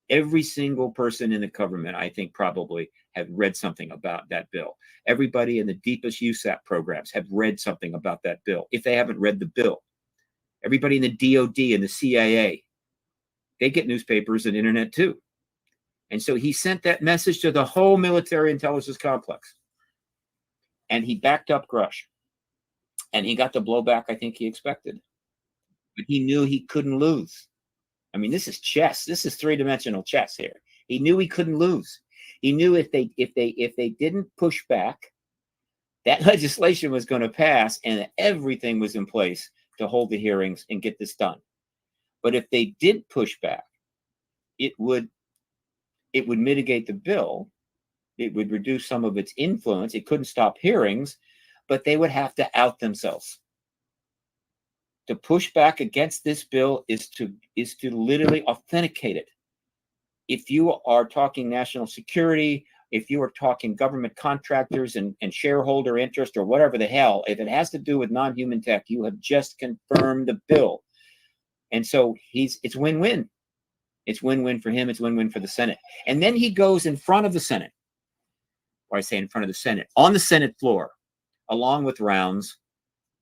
[SPEAKER 2] Every single person in the government, I think, probably have read something about that bill. Everybody in the deepest USAP programs have read something about that bill. If they haven't read the bill, everybody in the DOD and the CIA, they get newspapers and internet too. And so he sent that message to the whole military intelligence complex. And he backed up Grush. And he got the blowback I think he expected. But he knew he couldn't lose. I mean, this is chess. This is three-dimensional chess here. He knew he couldn't lose. He knew if they didn't push back, that legislation was going to pass, and everything was in place to hold the hearings and get this done. But if they did push back, it would mitigate the bill. It would reduce some of its influence. It couldn't stop hearings, but they would have to out themselves. To push back against this bill is to literally authenticate it. If you are talking national security, if you are talking government contractors and shareholder interest or whatever the hell, if it has to do with non-human tech, you have just confirmed the bill. And so it's win-win. It's win-win for him. It's win-win for the Senate. And then he goes in front of the Senate, or I say in front of the Senate, on the Senate floor, along with Rounds,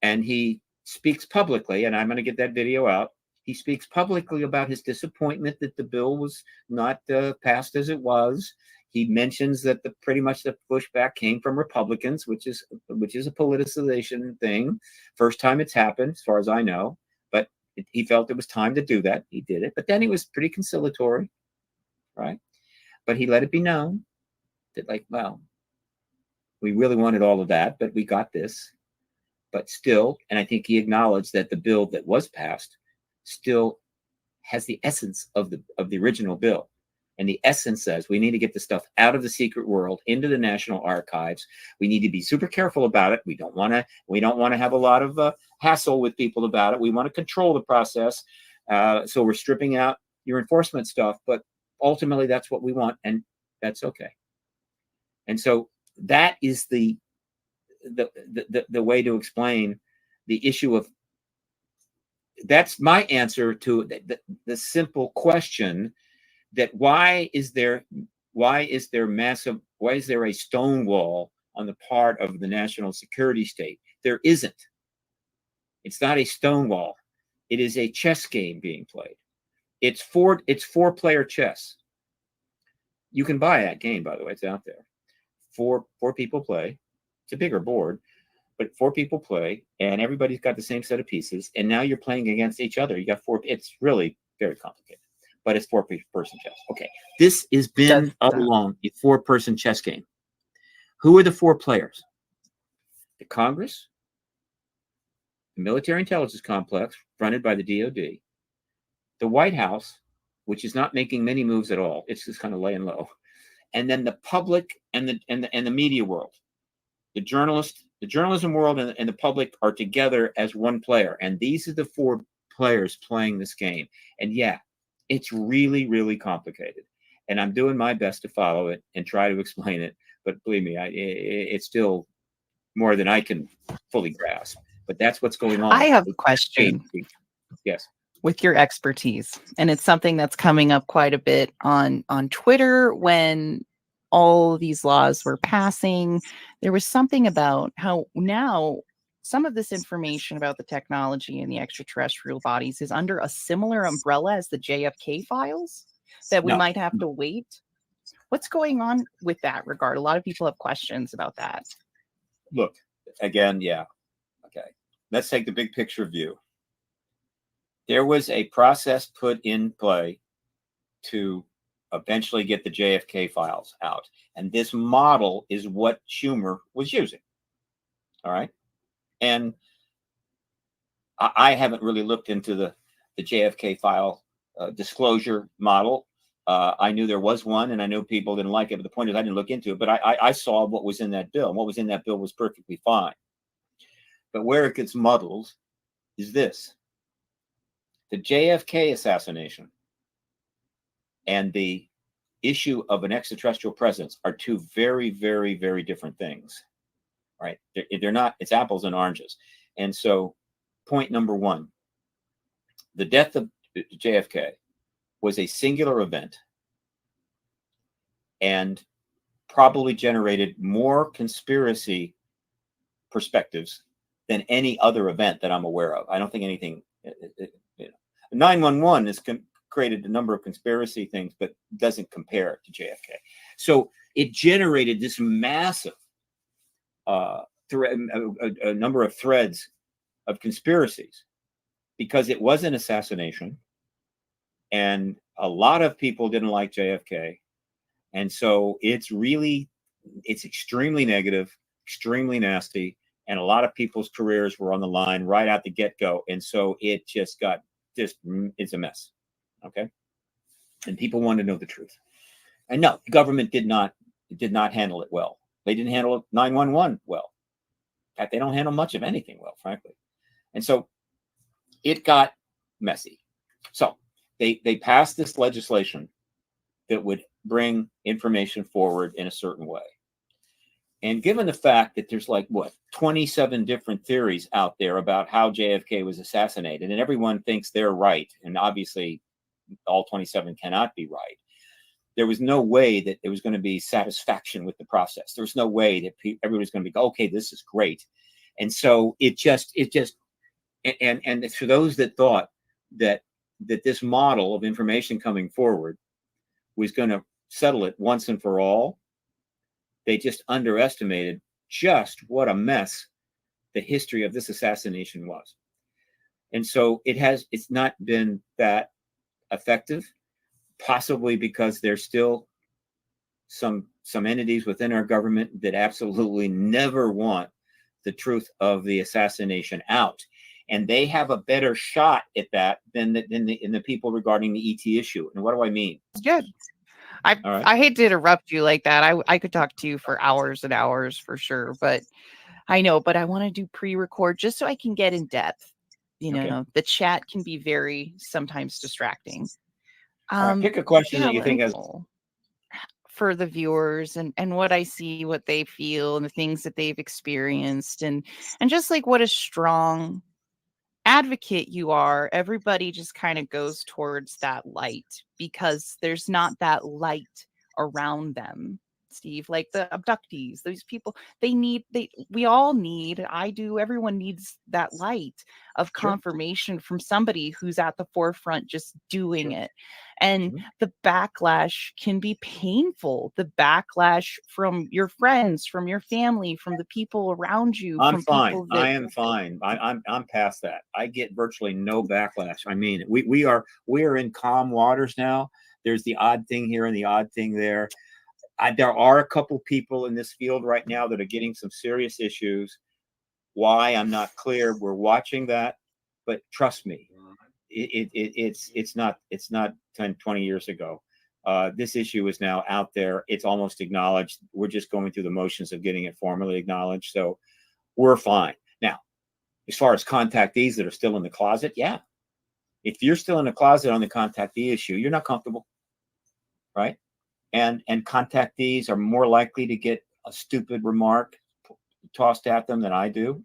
[SPEAKER 2] and he speaks publicly, and I'm going to get that video out. He speaks publicly about his disappointment that the bill was not passed as it was. He mentions that pretty much the pushback came from Republicans, which is a politicization thing. First time it's happened, as far as I know. But he felt it was time to do that. He did it. But then he was pretty conciliatory, right? But he let it be known that, like, well, we really wanted all of that, but we got this. But still, and I think he acknowledged that the bill that was passed still has the essence of the original bill. And the essence says we need to get the stuff out of the secret world into the National Archives. We need to be super careful about it. We don't want to have a lot of hassle with people about it. We want to control the process. So we're stripping out your enforcement stuff, but ultimately that's what we want, and that's okay. And so that is the way to explain the issue of. That's my answer to the simple question that why is there a stonewall on the part of the national security state? There isn't. It's not a stonewall. It is a chess game being played. It's four-player chess. You can buy that game, by the way. It's out there. Four people play. It's a bigger board, but 4 people play, and everybody's got the same set of pieces. And now you're playing against each other. You got 4. It's really very complicated, but it's 4-person chess. Okay, this has been all along a 4-person chess game. Who are the 4 players? The Congress, the military intelligence complex fronted by the DOD, the White House, which is not making many moves at all. It's just kind of laying low. And then the public and the media world. The journalism world and the public are together as one player. And these are the 4 players playing this game. And yeah, it's really, really complicated. And I'm doing my best to follow it and try to explain it. But believe me, it's still more than I can fully grasp. But that's what's going on.
[SPEAKER 1] I have a question.
[SPEAKER 2] Yes.
[SPEAKER 1] With your expertise, and it's something that's coming up quite a bit on Twitter when all these laws were passing. There was something about how now some of this information about the technology and the extraterrestrial bodies is under a similar umbrella as the JFK files, that we might have to wait. What's going on with that regard? A lot of people have questions about that.
[SPEAKER 2] Look, again, yeah. Okay. Let's take the big picture view. There was a process put in play to eventually get the JFK files out. And this model is what Schumer was using. All right. And I haven't really looked into the JFK file disclosure model. I knew there was one, and I know people didn't like it. But the point is, I didn't look into it. But I saw what was in that bill. And what was in that bill was perfectly fine. But where it gets muddled is this. The JFK assassination and the issue of an extraterrestrial presence are 2 very, very, very different things, right? They're not, it's apples and oranges. And so point number 1, the death of JFK was a singular event and probably generated more conspiracy perspectives than any other event that I'm aware of. I don't think anything, 9/11 has created a number of conspiracy things, but doesn't compare to JFK. So it generated this massive a number of threads of conspiracies because it was an assassination, and a lot of people didn't like JFK, and so it's extremely negative, extremely nasty, and a lot of people's careers were on the line right out the get-go, and so it just got it's a mess. Okay. And people want to know the truth. And no, the government did not handle it well. They didn't handle 9/11 well. In fact, they don't handle much of anything well, frankly. And so it got messy. So they passed this legislation that would bring information forward in a certain way. And given the fact that there's 27 different theories out there about how JFK was assassinated, and everyone thinks they're right, and obviously all 27 cannot be right, there was no way that there was going to be satisfaction with the process. There was no way that everybody's going to be, okay, this is great. And so it just, and for those that thought that this model of information coming forward was going to settle it once and for all, they just underestimated just what a mess the history of this assassination was. And so it's not been that effective, possibly because there's still some entities within our government that absolutely never want the truth of the assassination out. And they have a better shot at that than the people regarding the ET issue. And what do I mean?
[SPEAKER 1] Good. I hate to interrupt you like that. I could talk to you for hours and hours for sure, but I know, but I want to do pre-record just so I can get in depth. The chat can be very sometimes distracting.
[SPEAKER 2] Pick a question that you think has
[SPEAKER 1] for the viewers and what I see, what they feel, and the things that they've experienced, and just what a strong advocate you are. Everybody just kind of goes towards that light because there's not that light around them. Steve, like the abductees, those people, I do, everyone needs that light of confirmation from somebody who's at the forefront just doing it. And the backlash can be painful. The backlash from your friends, from your family, from the people around you.
[SPEAKER 2] I'm fine. I am fine. I'm past that. I get virtually no backlash. I mean, we are in calm waters now. There's the odd thing here and the odd thing there. There are a couple people in this field right now that are getting some serious issues. Why? I'm not clear. We're watching that, but trust me, it's not 10, 20 years ago. This issue is now out there. It's almost acknowledged. We're just going through the motions of getting it formally acknowledged. So we're fine. Now, as far as contactees that are still in the closet, yeah. If you're still in the closet on the contactee issue, you're not comfortable, right? And contactees are more likely to get a stupid remark tossed at them than I do.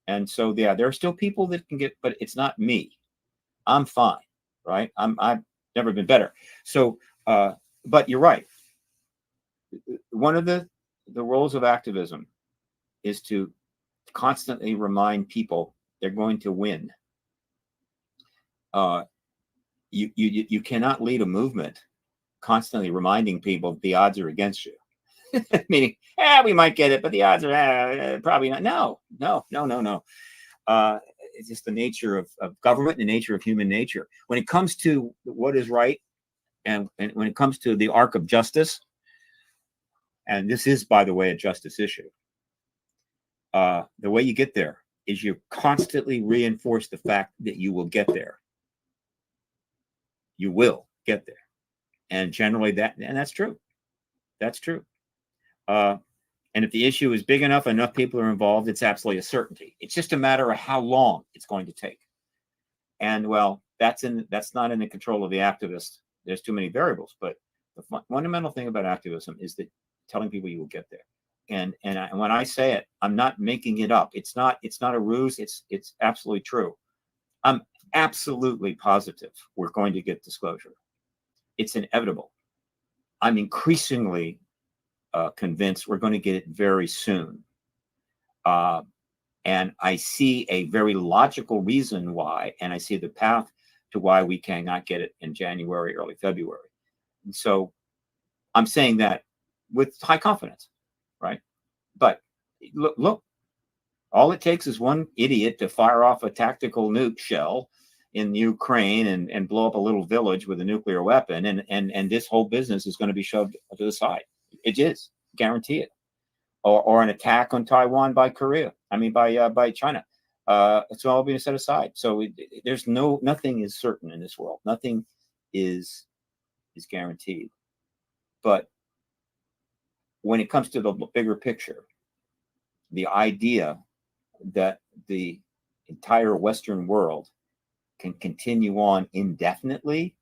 [SPEAKER 2] And so, yeah, there are still people that can get, but it's not me. I'm fine, right? I've never been better. So, but you're right. One of the roles of activism is to constantly remind people they're going to win. You cannot lead a movement constantly reminding people the odds are against you. Meaning, we might get it, but the odds are probably not. No. It's just the nature of government, the nature of human nature. When it comes to what is right, and when it comes to the arc of justice, and this is, by the way, a justice issue, the way you get there is you constantly reinforce the fact that you will get there. You will get there. And generally that's true. That's true. And if the issue is big enough people are involved, it's absolutely a certainty. It's just a matter of how long it's going to take. And well, that's not in the control of the activist. There's too many variables. But the fundamental thing about activism is that telling people you will get there. And when I say it, I'm not making it up. It's not a ruse. It's absolutely true. I'm absolutely positive we're going to get disclosure. It's inevitable. I'm increasingly convinced we're going to get it very soon. And I see a very logical reason why, and I see the path to why we cannot get it in January, early February. And so I'm saying that with high confidence, right? But look, all it takes is one idiot to fire off a tactical nuke shell in Ukraine and blow up a little village with a nuclear weapon, and this whole business is going to be shoved to the side. It is, guarantee it. Or an attack on Taiwan by China. It's all being set aside. So there's nothing is certain in this world. Nothing is guaranteed. But when it comes to the bigger picture, the idea that the entire Western world can continue on indefinitely,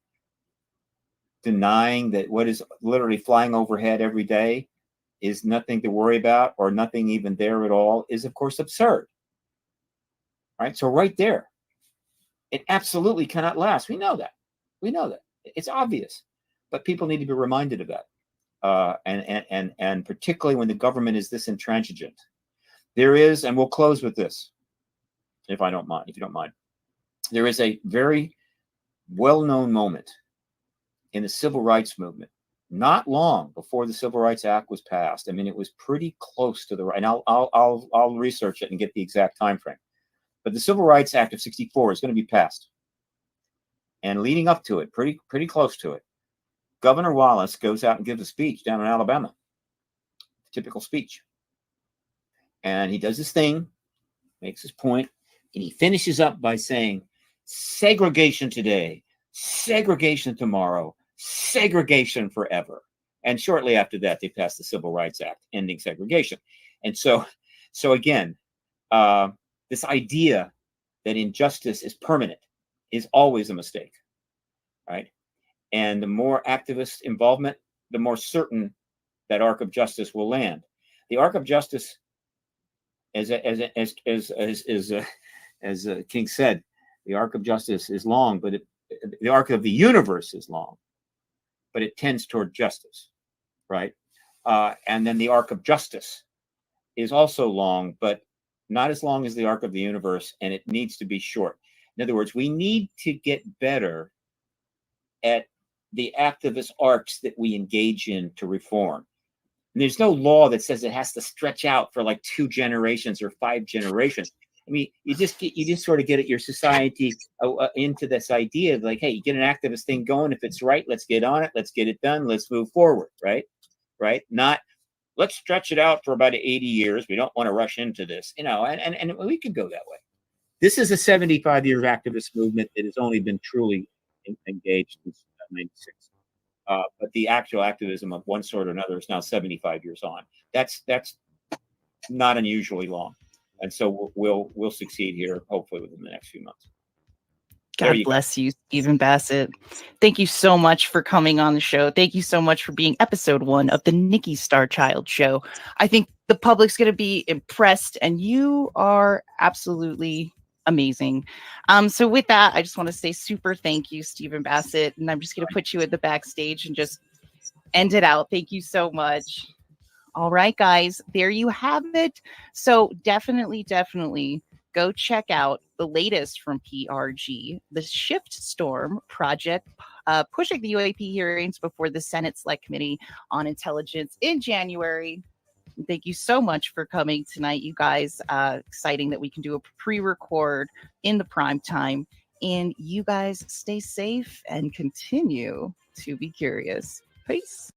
[SPEAKER 2] denying that what is literally flying overhead every day is nothing to worry about or nothing even there at all, is of course absurd. Right? So right there, it absolutely cannot last. We know that. It's obvious, but people need to be reminded of that. And particularly when the government is this intransigent. There is, and we'll close with this, if you don't mind. There is a very well-known moment in the civil rights movement, not long before the Civil Rights Act was passed. I mean, it was pretty close to the right. And I'll research it and get the exact time frame. But the Civil Rights Act of '64 is going to be passed, and leading up to it, pretty close to it, Governor Wallace goes out and gives a speech down in Alabama, typical speech, and he does his thing, makes his point, and he finishes up by saying, "Segregation today, segregation tomorrow, segregation forever." And shortly after that, they passed the Civil Rights Act, ending segregation. And so again, this idea that injustice is permanent is always a mistake, right? And the more activist involvement, the more certain that arc of justice will land. The arc of justice, as King said, the arc of justice is long, but the arc of the universe is long, but it tends toward justice, right? And then the arc of justice is also long, but not as long as the arc of the universe, and it needs to be short. In other words, we need to get better at the activist arcs that we engage in to reform. And there's no law that says it has to stretch out for like 2 generations or 5 generations. I mean, you just sort of get your society into this idea of like, hey, you get an activist thing going. If it's right, let's get on it. Let's get it done. Let's move forward. Right. Not let's stretch it out for about 80 years. We don't want to rush into this, and we can go that way. This is a 75-year activist movement that has only been truly engaged since 96. But the actual activism of one sort or another is now 75 years on. That's not unusually long. And so we'll succeed here, hopefully within the next few months.
[SPEAKER 1] God bless you, Stephen Bassett. Thank you so much for coming on the show. Thank you so much for being episode 1 of the Nikki Starchild Show. I think the public's going to be impressed, and you are absolutely amazing. So with that, I just want to say super thank you, Stephen Bassett, and I'm just going to put you at the backstage and just end it out. Thank you so much. All right, guys, there you have it. So definitely go check out the latest from PRG, the Shift Storm project, pushing the UAP hearings before the Senate Select Committee on Intelligence in January. Thank you so much for coming tonight, you guys. Exciting that we can do a pre-record in the prime time. And you guys stay safe and continue to be curious. Peace.